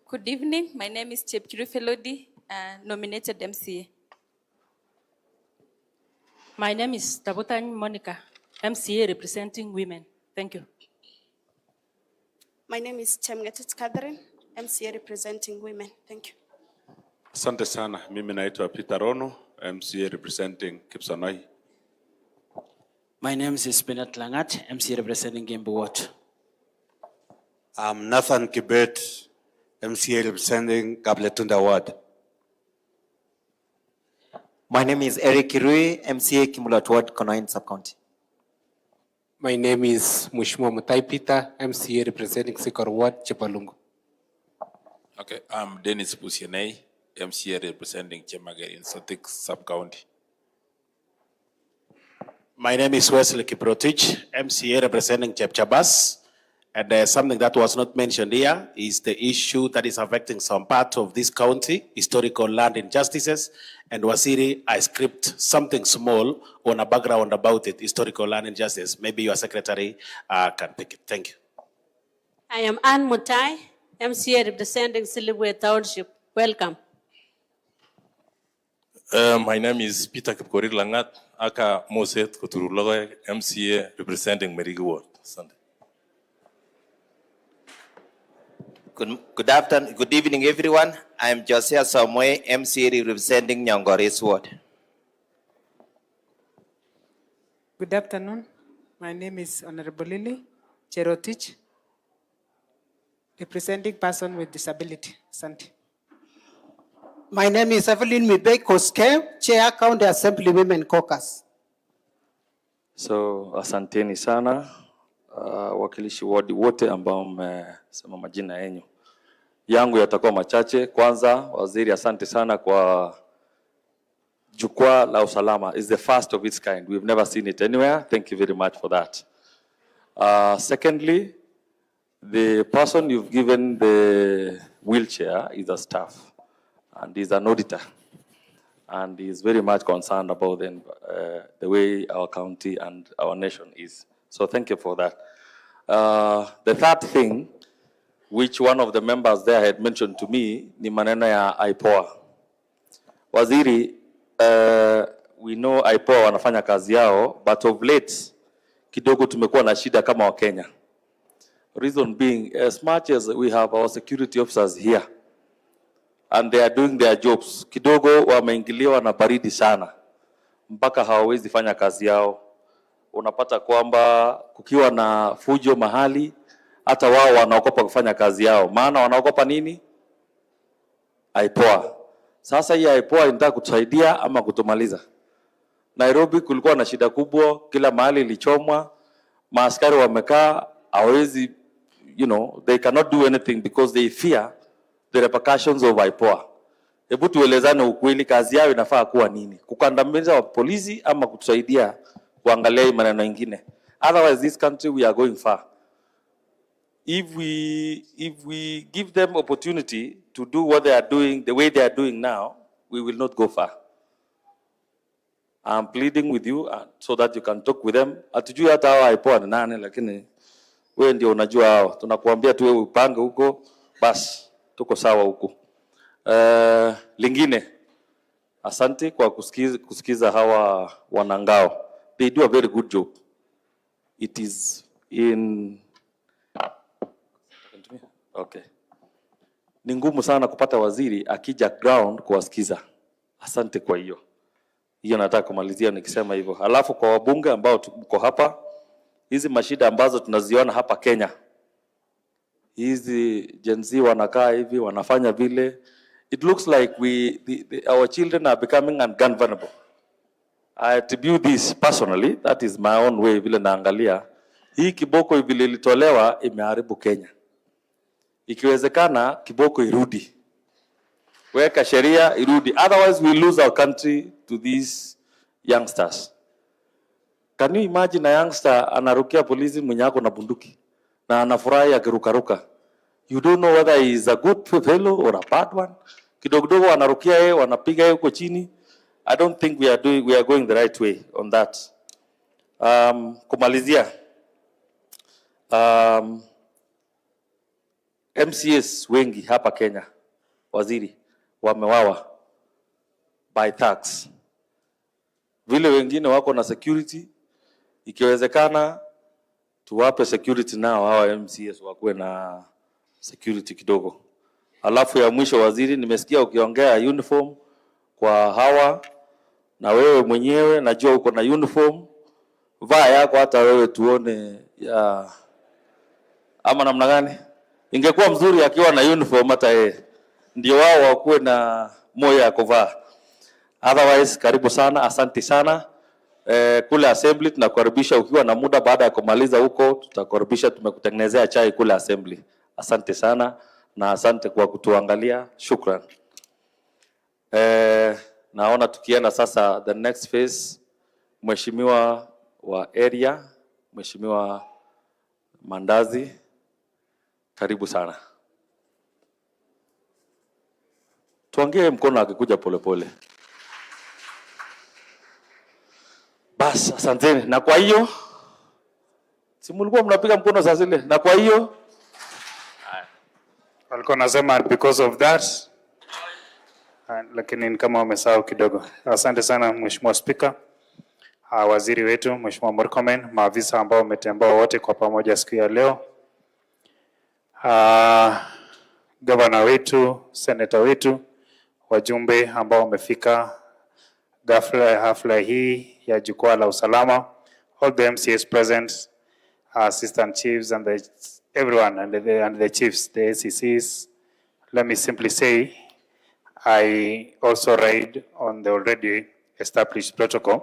Good evening. My name is Chepkiri Felodi, nominated MCA. My name is Tabotany Monica, MCA representing women. Thank you. My name is Chemgetich Catherine, MCA representing women. Thank you. Asante sana. Mimi naitwa Peter Rono, MCA representing Kipsanoi. My name is Spinat Langat, MCA representing Gembu Ward. I'm Nathan Kibet, MCA representing Kabletunda Ward. My name is Eric Kirui, MCA Kimulat Ward, Konoin Sub-County. My name is Mheshimiwa Mutai Peter, MCA representing Sikor Ward, Chepalungu. Okay, I'm Dennis Pusienei, MCA representing Chemagari in Sotik Sub-County. My name is Wesley Kiprotich, MCA representing Chepchabas. And something that was not mentioned here is the issue that is affecting some part of this county, historical land injustices. And Wasiri, I script something small on a background about it, historical land injustice. Maybe your secretary can pick it. Thank you. I am Ann Mutai, MCA representing Silibwe Township. Welcome. My name is Peter Kipkorir Langat, aka Moset Koturulogo, MCA representing Merigi Ward. Sunday. Good evening, everyone. I am Josiah Samwe, MCA representing Nyangores Ward. Good afternoon. My name is Honorable Lily Cherotich, representing person with disability. Asante. My name is Evelyn Mibek Koske, Chair County Assembly Women Caucus. So, asanteni sana. Wakilishi wadi wote ambao mmesema majina yenu. Yangu yatakuwa machache. Kwanza, waziri asante sana kwa Jukwaa la Usalama. It's the first of its kind. We've never seen it anywhere. Thank you very much for that. Secondly, the person you've given the wheelchair is a staff and is an auditor. And is very much concerned about the way our county and our nation is. So thank you for that. The third thing, which one of the members there had mentioned to me, ni maneno ya IPOA. Waziri, we know IPOA wanafanya kazi yao, but of late, kidogo tumekuwa na shida kama wa Kenya. Reason being, as much as we have our security officers here, and they are doing their jobs, kidogo wameingiliwa na baridi sana, mpaka hawawezi fanya kazi yao. Unapata kwamba kukiwa na fujo mahali, hata wao wanaogopa kufanya kazi yao. Maana wanaogopa nini? IPOA. Sasa hii IPOA inataka kutusaidia ama kutumaliza? Nairobi kulikuwa na shida kubwa, kila mahali ilichomwa, maaskari wamekaa, hawezi, they cannot do anything because they fear the repercussions of IPOA. Hebu tuelezane ukweli, kazi yao inafaa kuwa nini? Kukandamiza polisi ama kutusaidia kuangalia maneno mengine? Otherwise this country we are going far. If we give them opportunity to do what they are doing the way they are doing now, we will not go far. I'm pleading with you so that you can talk with them. Hatujui hata hawa IPOA ni nani, lakini wewe ndio unajua hao. Tunakuambia tu wewe upange huko, basi tuko sawa huko. Lingine, asante kwa kusikiza hawa wanangao. They do a very good job. It is in... Okay. Ni ngumu sana kupata waziri akija ground kuwasikiza. Asante kwa hiyo. Hiyo nataka kumalizia nikisema hivyo. Halafu kwa wabunge ambao tuko hapa, hizi mashida ambazo tunaziona hapa Kenya, hizi Gen Z wanakaa hivi, wanafanya vile, it looks like our children are becoming ungovernable. I attribute this personally, that is my own way vile naangalia. Hii kiboko vile ilitolewa imeharibu Kenya. Ikiwezekana kiboko irudi. Weka sheria irudi. Otherwise we lose our country to these youngsters. Can you imagine a youngster anarukia polisi mwenye ako na bunduki na anafurahi akirukaruka? You don't know whether he is a good fellow or a bad one. Kidogo wanarukia yeye, wanapiga yeye huko chini. I don't think we are going the right way on that. Kumalizia. MCS wengi hapa Kenya, waziri, wamewawa by thugs. Vile wengine wako na security, ikiwezekana tuwape security nao hawa MCS wakuwe na security kidogo. Alafu ya mwisho waziri, nimesikia ukiongea uniform kwa hawa, na wewe mwenyewe najua uko na uniform, vaa yako hata wewe tuone ya ama namna gani? Ingekuwa mzuri akiwa na uniform hata yeye. Ndio wao wakuwe na moyo ya kuvaa. Otherwise karibu sana, asante sana. Kule assembly tunakukaribisha ukiwa na muda, baada ya kumaliza huko tutakukaribisha, tumekutengenezea chai kule assembly. Asante sana na asante kwa kutuangalia. Shukran. Naona tukienda sasa the next phase, mheshimiwa wa area, mheshimiwa Mandazi, karibu sana. Tuongee mkono akikuja polepole. Bas, asanteni. Na kwa hiyo si mlikuwa mnapiga mkono saa zile? Na kwa hiyo walikuwa nasema because of that, lakini kama wamesahau kidogo. Asante sana Mheshimiwa Speaker, waziri wetu Mheshimiwa Murkomen, maafisa ambao wametembea wote kwa pamoja siku ya leo, gavana wetu, senator wetu, wajumbe ambao wamefika hafla hii ya jukwaa la usalama, all the MCS present, assistant chiefs and everyone and the chiefs, the ACCs. Let me simply say, I also ride on the already established protocol.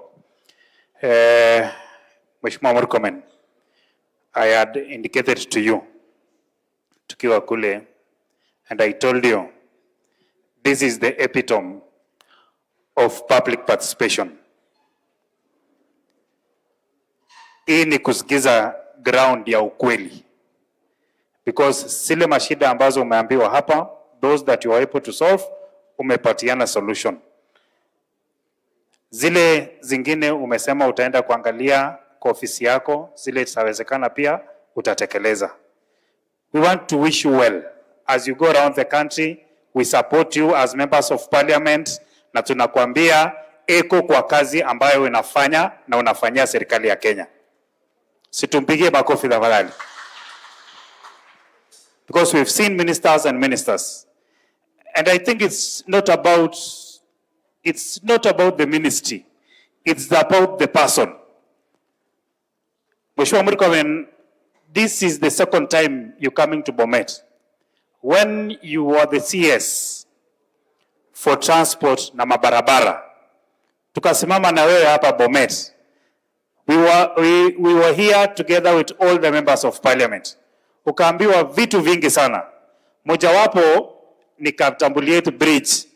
Mheshimiwa Murkomen, I had indicated to you tukiwa kule, and I told you this is the epitome of public participation. Hii ni kusikiza ground ya ukweli, because zile mashida ambazo umeambiwa hapa, those that you are able to solve, umepatiana solution. Zile zingine umesema utaenda kuangalia kwa ofisi yako, zile zitawezekana pia utatekeleza. We want to wish you well as you go around the country. We support you as members of parliament, na tunakuambia eko kwa kazi ambayo unafanya na unafanyia serikali ya Kenya. Situmpigie makofi tafadhali. because we've seen ministers and ministers. And I think it's not about the ministry. It's about the person. Mheshimiwa Murkomen, this is the second time you're coming to Bomet. When you were the CS for transport na mabarabara, tukasimama na wewe hapa Bomet. We were here together with all the members of parliament. Ukaambiwa vitu vingi sana. Mojawapo ni Kaptambuliet Bridge,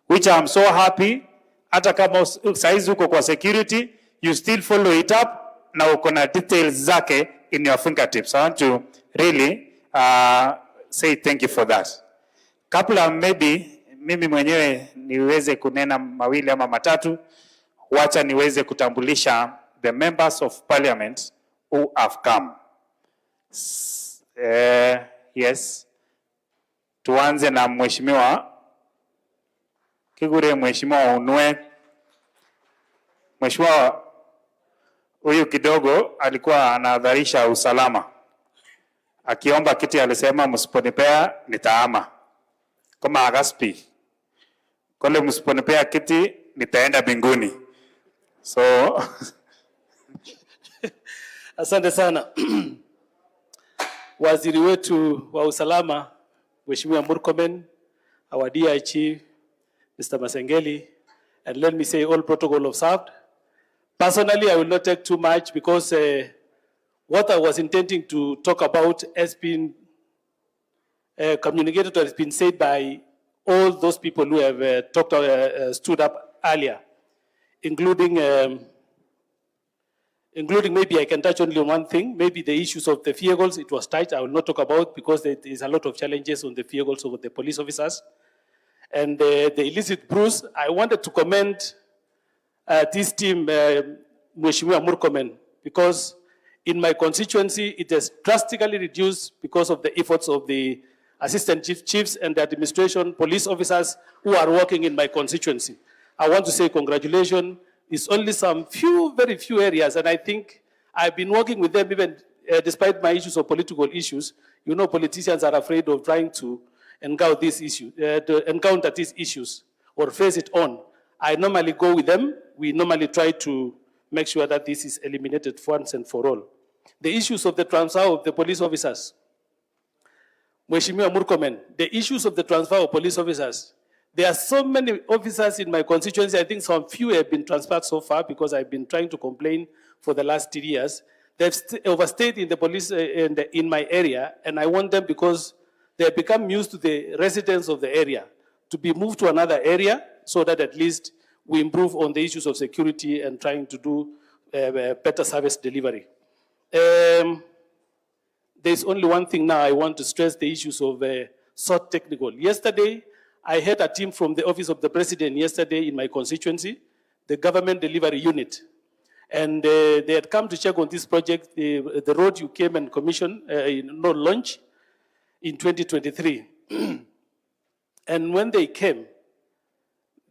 which I'm so happy, hata kama saizi uko kwa security, you still follow it up, na uko na details zake in your fingertips. I want to really say thank you for that. Kabla maybe mimi mwenyewe niweze kunena mawili ama matatu, wacha niweze kutambulisha the members of parliament who have come. Yes. Tuanze na Mheshimiwa Kigure, Mheshimiwa Unwe. Mheshimiwa huyu kidogo alikuwa anadharisha usalama. Akiomba kiti alisema msiponipea nitaama. Kama agaspi. Kole msiponipea kiti nitaenda mbinguni. So asante sana. Waziri wetu wa usalama Mheshimiwa Murkomen, our DI Chief Mr. Masengeli, and let me say all protocol observed. Personally, I will not take too much because what I was intending to talk about has been communicated or has been said by all those people who have stood up earlier, including maybe I can touch only on one thing, maybe the issues of the vehicles. It was touched, I will not talk about because there is a lot of challenges on the vehicles of the police officers. And the illicit bruise, I wanted to commend this team, Mheshimiwa Murkomen, because in my constituency, it has drastically reduced because of the efforts of the assistant chiefs and the administration, police officers who are working in my constituency. I want to say congratulations. It's only some very few areas, and I think I've been working with them even despite my issues of political issues. You know, politicians are afraid of trying to encounter these issues or face it on. I normally go with them. We normally try to make sure that this is eliminated once and for all. The issues of the transfer of the police officers. Mheshimiwa Murkomen, the issues of the transfer of police officers. There are so many officers in my constituency. I think some few have been transferred so far because I've been trying to complain for the last 3 years. They've overstayed in the police in my area, and I want them because they have become used to the residents of the area to be moved to another area so that at least we improve on the issues of security and trying to do better service delivery. There's only one thing now I want to stress, the issues of SOT technical. Yesterday, I had a team from the Office of the President yesterday in my constituency, the Government Delivery Unit. And they had come to check on this project, the road you came and commissioned, launch in 2023. And when they came,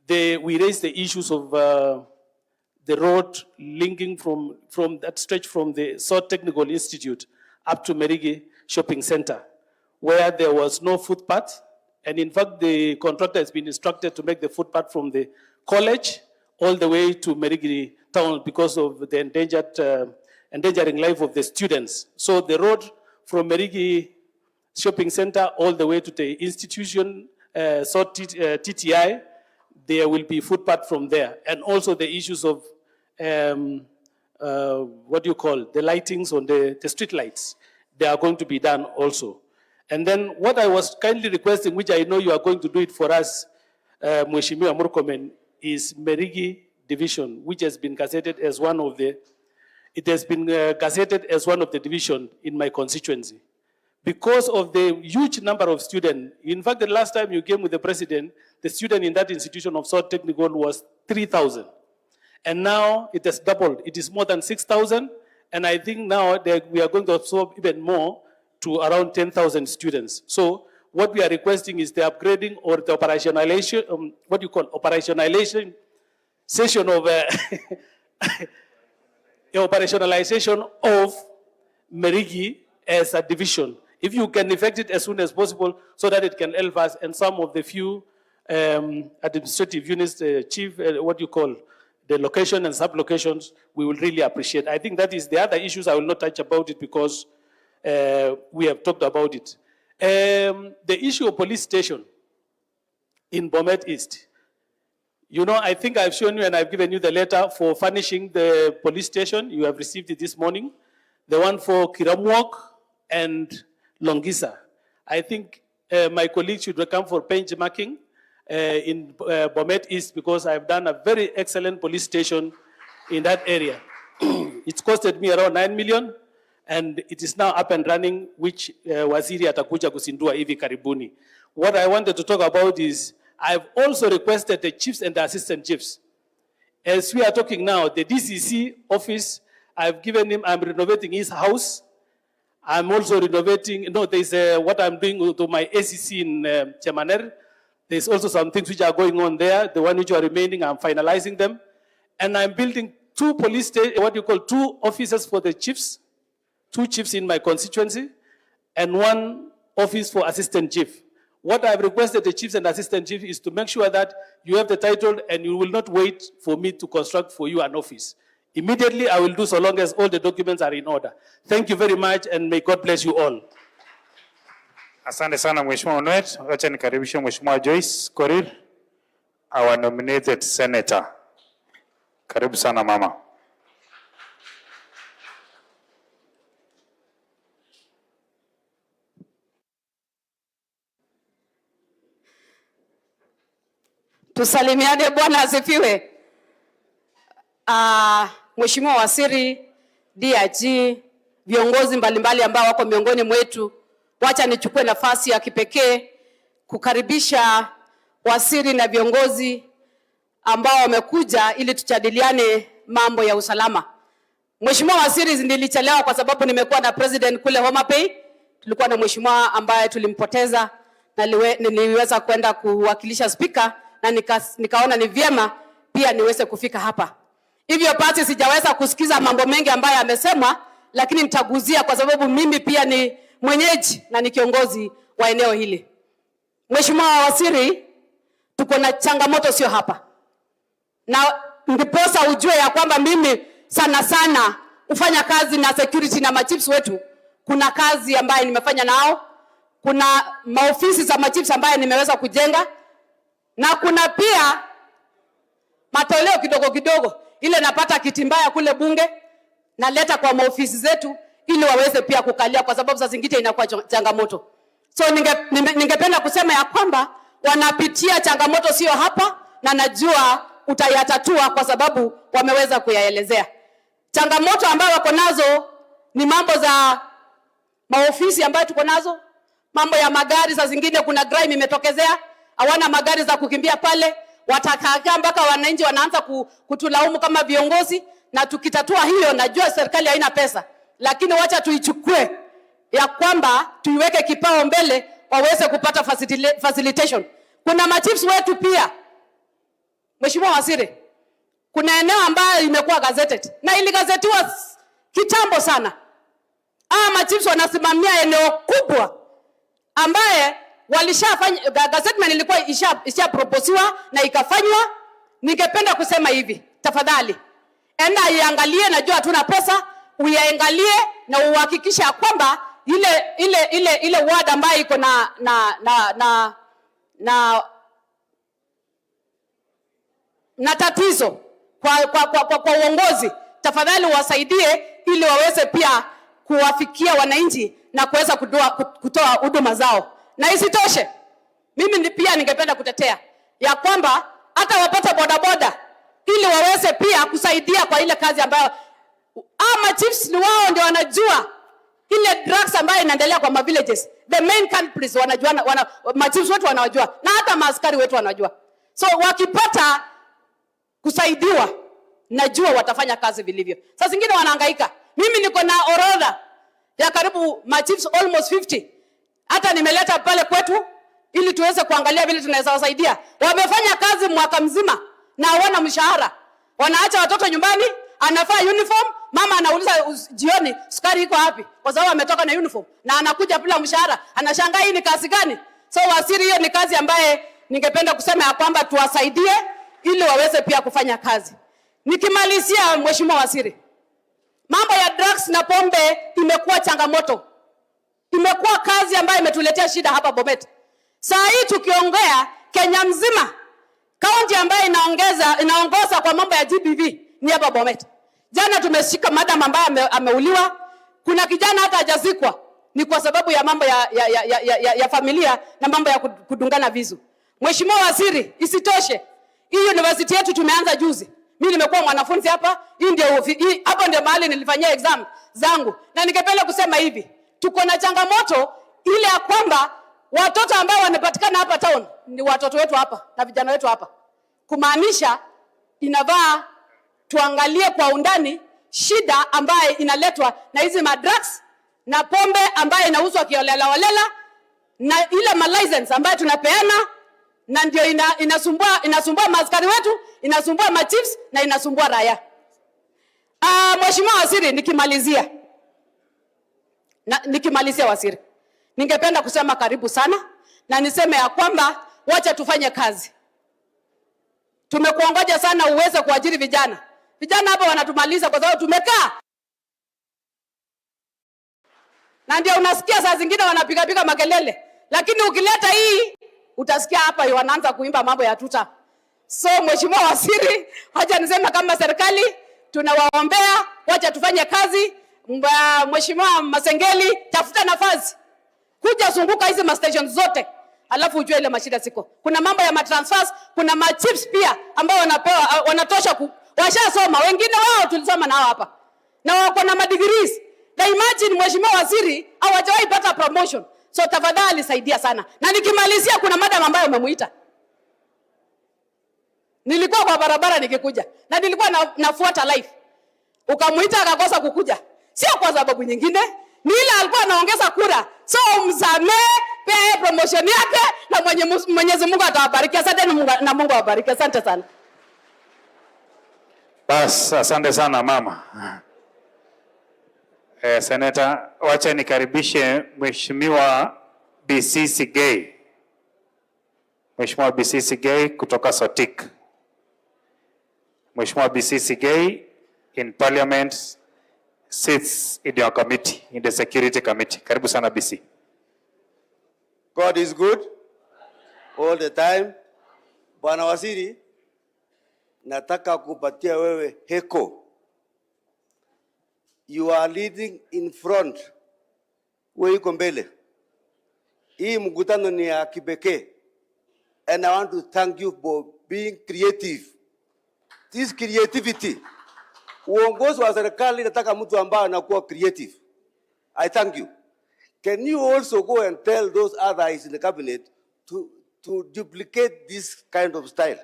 we raised the issues of the road linking from that stretch from the SOT Technical Institute up to Merigi Shopping Center, where there was no footpath. And in fact, the contractor has been instructed to make the footpath from the college all the way to Merigi town because of the endangering life of the students. So the road from Merigi Shopping Center all the way to the institution, TTI, there will be footpath from there. And also the issues of, the lightings on the street lights, they are going to be done also. And then what I was kindly requesting, which I know you are going to do it for us, Mheshimiwa Murkomen, is Merigi Division, which has been gazetted as one of the, division in my constituency. Because of the huge number of students, in fact, the last time you came with the president, the student in that institution of SOT Technical was 3,000. And now it has doubled. It is more than 6,000. And I think now we are going to absorb even more to around 10,000 students. So what we are requesting is the upgrading or the operationalization, operationalization session of operationalization of Merigi as a division If you can effect it as soon as possible so that it can help us and some of the few administrative units, the chief, what you call, the location and sub-locations, we will really appreciate. I think that is the other issues. I will not touch about it because we have talked about it. The issue of police station in Bomet East. You know, I think I've shown you and I've given you the letter for furnishing the police station. You have received it this morning. The one for Kiramwok and Longisa. I think my colleagues should come for benchmarking in Bomet East because I've done a very excellent police station in that area. It's costed me around 9 million and it is now up and running, which waziri atakuja kusindua hivi karibuni. What I wanted to talk about is I've also requested the chiefs and the assistant chiefs. As we are talking now, the DCC office, I've given him, I'm renovating his house. I'm also renovating, there's what I'm doing to my ACC in Chemaner. There's also some things which are going on there. The one which are remaining, I'm finalizing them. And I'm building two two offices for the chiefs, 2 chiefs in my constituency, and 1 office for assistant chief. What I've requested the chiefs and assistant chief is to make sure that you have the title and you will not wait for me to construct for you an office. Immediately, I will do so long as all the documents are in order. Thank you very much and may God bless you all. Asante sana Mheshimiwa Onwet. Wacha nikaribishe Mheshimiwa Joyce Korir, our nominated senator. Karibu sana mama. Tusalimiane, Bwana asifiwe. Mheshimiwa Waziri, DIG, viongozi mbalimbali ambao wako miongoni mwetu, wacha nichukue nafasi ya kipekee kukaribisha waziri na viongozi ambao wamekuja ili tujadiliane mambo ya usalama. Mheshimiwa Waziri, nilichelewa kwa sababu nimekuwa na president kule Homa Bay. Tulikuwa na mheshimiwa ambaye tulimpoteza na niliweza kwenda kuwakilisha speaker na nikaona ni vyema pia niweze kufika hapa. Hivyo basi sijaweza kusikiza mambo mengi ambayo amesemwa, lakini nitaguzia kwa sababu mimi pia ni mwenyeji na ni kiongozi wa eneo hili. Mheshimiwa Waziri, tuko na changamoto sio hapa. Na ndiposa ujue ya kwamba mimi sana ufanya kazi na security na machiefs wetu. Kuna kazi ambayo nimefanya nao, kuna maofisi za machiefs ambayo nimeweza kujenga, na kuna pia matoleo kidogo ile napata kitimbaya kule bunge na leta kwa maofisi zetu ili waweze pia kukalia, kwa sababu saa zingine inakuwa changamoto. So ningependa kusema ya kwamba wanapitia changamoto sio hapa, na najua utayatatua kwa sababu wameweza kuyaelezea. Changamoto ambayo wako nazo ni mambo za maofisi ambayo tuko nazo, mambo ya magari. Saa zingine kuna crime imetokezea, hawana magari za kukimbia pale, watakaa mpaka wananchi wanaanza kutulaumu kama viongozi. Na tukitatua hiyo, najua serikali haina pesa, lakini wacha tuichukue ya kwamba tuiweke kipao mbele waweze kupata facilitation. Kuna machiefs wetu pia, Mheshimiwa Waziri, kuna eneo ambayo imekuwa gazetted na iligazetiwa kitambo sana. Machiefs wanasimamia eneo kubwa ambaye walishafanya gazettement, ilikuwa isha proposiwa na ikafanywa. Ningependa kusema hivi, tafadhali enda iangalie, najua hatuna pesa, uiangalie na uhakikisha kwamba ile ward ambayo iko na tatizo kwa uongozi, tafadhali wasaidie ili waweze pia kuwafikia wananchi na kuweza kutoa huduma zao. Na isitoshe, mimi pia ningependa kutetea ya kwamba hata wapata bodaboda ili waweze pia kusaidia kwa ile kazi ambayo chiefs ni wao ndio wanajua ile drugs ambayo inaendelea kwa villages. The main culprits wanajua, chiefs wetu wanajua, na hata maaskari wetu wanajua. So wakipata kusaidiwa, najua watafanya kazi vilivyo. Sasa zingine wanahangaika. Mimi niko na orodha ya karibu chiefs almost 50. Hata nimeleta pale kwetu ili tuweze kuangalia vile tunaweza wasaidia. Wamefanya kazi mwaka mzima na hawana mshahara. Wanaacha watoto nyumbani, anafaa uniform, mama anauliza jioni sukari iko wapi, kwa sababu ametoka na uniform na anakuja bila mshahara, anashangaa hii ni kazi gani? So waziri, hiyo ni kazi ambaye ningependa kusema ya kwamba tuwasaidie ili waweze pia kufanya kazi. Nikimalizia, mheshimiwa waziri, mambo ya drugs na pombe imekuwa changamoto. Imekuwa kazi ambayo imetuletea shida hapa Bomet. Saa hii tukiongea Kenya mzima, kaunti ambayo inaongoza kwa mambo ya GBV ni hapa Bomet. Jana tumeshika madam ambaye ameuliwa. Kuna kijana hata hajazikwa. Ni kwa sababu ya mambo ya familia na mambo ya kudungana visu. Mheshimiwa waziri, isitoshe, hii university yetu tumeanza juzi. Mimi nimekuwa mwanafunzi hapa, hapo ndio mahali nilifanyia exam zangu. Na ningependa kusema hivi, tuko na changamoto ile ya kwamba watoto ambao wanapatikana hapa town ni watoto wetu hapa na vijana wetu hapa. Kumaanisha inavaa tuangalie kwa undani shida ambaye inaletwa na hizi madrugs na pombe ambaye inauzwa kiolela na ile license ambayo tunapeana, na ndio inasumbua maaskari wetu, inasumbua machiefs na inasumbua raia. Mheshimiwa waziri, nikimalizia waziri, ningependa kusema karibu sana na niseme ya kwamba wacha tufanye kazi. Tumekuongoja sana uweze kuajiri vijana. Vijana hapa wanatumaliza kwa sababu tumekaa. Na ndio unasikia saa zingine wanapiga makelele. Lakini ukileta hii utasikia hapa wanaanza kuimba mambo ya tuta. So mheshimiwa waziri, wacha niseme kama serikali tunawaombea, wacha tufanye kazi. Mheshimiwa Masengeli, tafuta nafasi. Kuja zunguka hizi stations zote. Alafu ujue ile mashida ziko. Kuna mambo ya matransfers, kuna machips pia ambao wanapewa wanatosha washasoma. Wengine wao tulisoma nao hapa. Na wako na madegrees. Na imagine mheshimiwa waziri hawajawahi pata promotion. So tafadhali saidia sana. Na nikimalizia, kuna madam ambayo umemuita. Nilikuwa kwa barabara nikikuja na nilikuwa nafuata live. Ukamuita akakosa kukuja. Sio kwa sababu nyingine, ni ile alikuwa anaongeza kura. So msamee, pea promotion yake na Mwenyezi Mungu atawabariki. Asante na Mungu awabariki. Asante sana. Bas, asante sana mama. Seneta, wacha nikaribishe Mheshimiwa BC Sigei. Mheshimiwa BC Sigei kutoka Sotik. Mheshimiwa BC Sigei in Parliament sits in your committee, in the Security Committee. Karibu sana BC. God is good all the time. Bwana waziri, nataka kupatia wewe heko. You are leading in front. Wewe uko mbele. Hii mkutano ni ya kipekee. And I want to thank you for being creative. This creativity. Uongozi wa serikali nataka mtu ambaye anakuwa creative. I thank you. Can you also go and tell those others in the cabinet to duplicate this kind of style?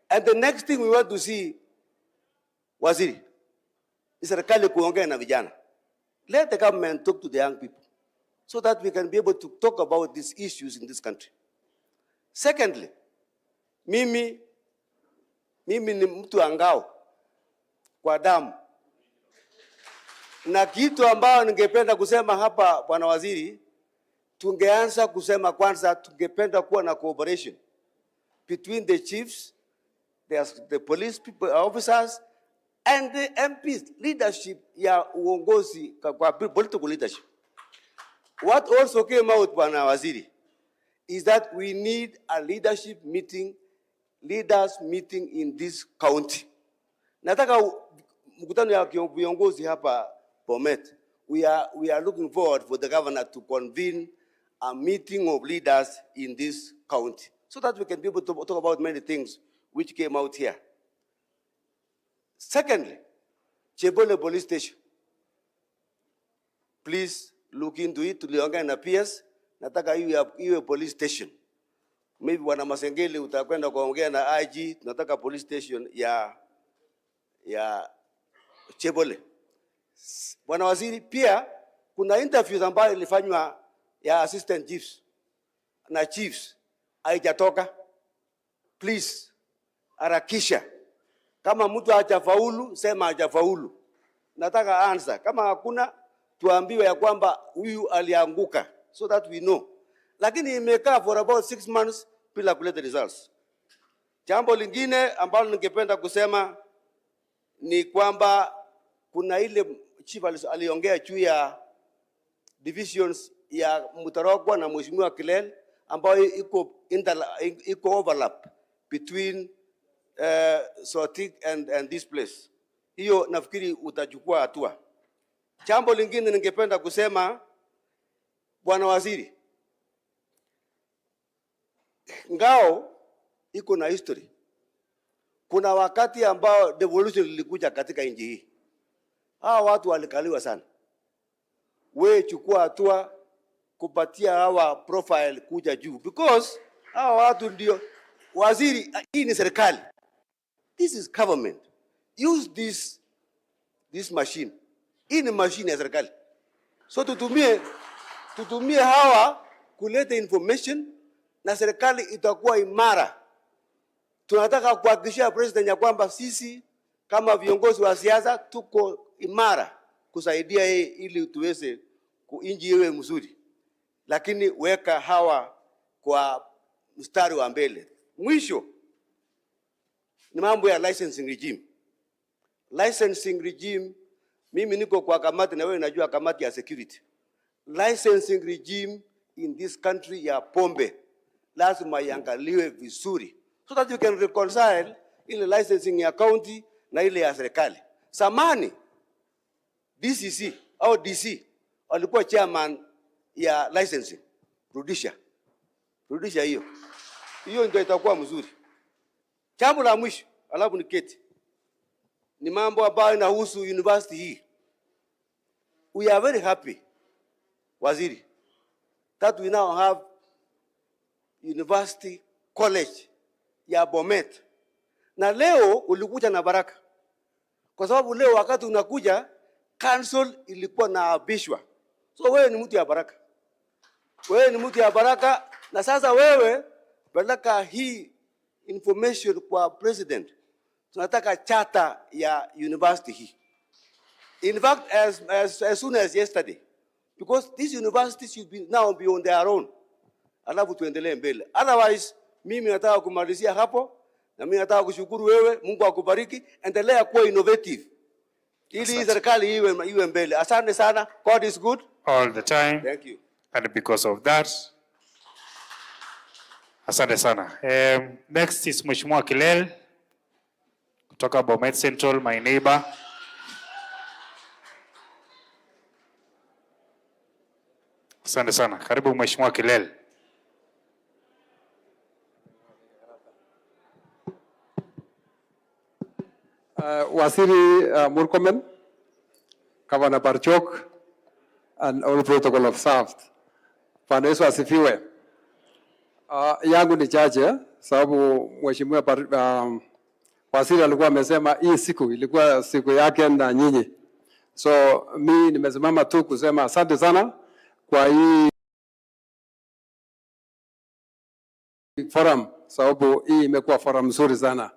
And the next thing we want to see, waziri, is serikali kuongea na vijana. Let the government talk to the young people so that we can be able to talk about these issues in this country. Secondly, mimi ni mtu angao kwa damu. Na kitu ambao ningependa kusema hapa bwana waziri, tungeanza kusema kwanza tungependa kuwa na cooperation between the chiefs, the police people, officers and the MPs, leadership ya uongozi kwa political leadership. What also came out bwana waziri is that we need a leadership meeting, leaders meeting in this county. Nataka mkutano ya viongozi hapa Bomet. We are looking forward for the governor to convene a meeting of leaders in this county so that we can be able to talk about many things which came out here. Secondly, Chebole police station. Please look into it. Tuliongea na PS. Nataka iwe police station. Maybe wana Masengeli utakwenda kuongea na IG. Nataka police station ya Chebole. Bwana waziri, pia kuna interviews ambayo ilifanywa ya assistant chiefs na chiefs haijatoka. Please harakisha. Kama mtu hajafaulu, sema hajafaulu. nataka answer. Kama hakuna, tuambiwe ya kwamba huyu alianguka, so that we know. Lakini imekaa for about 6 months bila kuleta results. Jambo lingine ambalo ningependa kusema ni kwamba kuna ile chief aliongea juu ya divisions ya Mutarogwa na Mheshimiwa Kilel ambayo iko overlap between Sotik and this place. Hiyo nafikiri utachukua hatua. Jambo lingine ningependa kusema, Bwana Waziri, ngao iko na history. Kuna wakati ambao devolution ilikuja katika nchi hii. Hawa watu walikaliwa sana. We chukua hatua kupatia hawa profile kuja juu, because hawa watu ndio waziri. Hii ni serikali, this is government. Use this machine. Hii ni machine ya serikali, so tutumie hawa kuleta information na serikali itakuwa imara. Tunataka kuhakikishia president ya kwamba sisi kama viongozi wa siasa tuko imara kusaidia yeye ili tuweze kuinji iwe mzuri, lakini weka hawa kwa mstari wa mbele. Mwisho ni mambo ya licensing regime. Licensing regime, mimi niko kwa kamati na wewe najua kamati ya security. Licensing regime in this country ya pombe lazima iangaliwe vizuri, so that you can reconcile ile licensing ya county na ile ya serikali. Samani DCC au DC alikuwa chairman ya licensing. Rudisha hiyo ndio itakuwa mzuri. Jambo la mwisho, alafu niketi, ni mambo ambayo inahusu university hii. We are very happy, Waziri, that we now have University College ya Bomet. Na leo ulikuja na baraka, kwa sababu leo wakati unakuja council ilikuwa na abishwa. So wewe ni mtu ya baraka, na sasa wewe peleka hii information kwa president. Tunataka charter ya university hii. In fact, as soon as yesterday, because this university should be now be on their own. Alafu tuendelee mbele. Otherwise, mimi nataka kumalizia hapo, na mimi nataka kushukuru wewe. Mungu akubariki, endelea kuwa innovative ili serikali iwe mbele. Asante sana. God is good all the time. Thank you. And because of that, asante sana. Next is Mheshimiwa Kilel kutoka Bomet Central, my neighbor. Asante sana. Karibu Mheshimiwa Kilel. Waziri Murkomen, Governor Barchok, and all protocol observed. Bwana Yesu asifiwe. Yangu ni chache sababu Mheshimiwa Waziri alikuwa amesema hii siku ilikuwa siku yake na nyinyi. So mimi nimesimama tu kusema asante sana kwa hii forum, sababu hii imekuwa forum nzuri sana.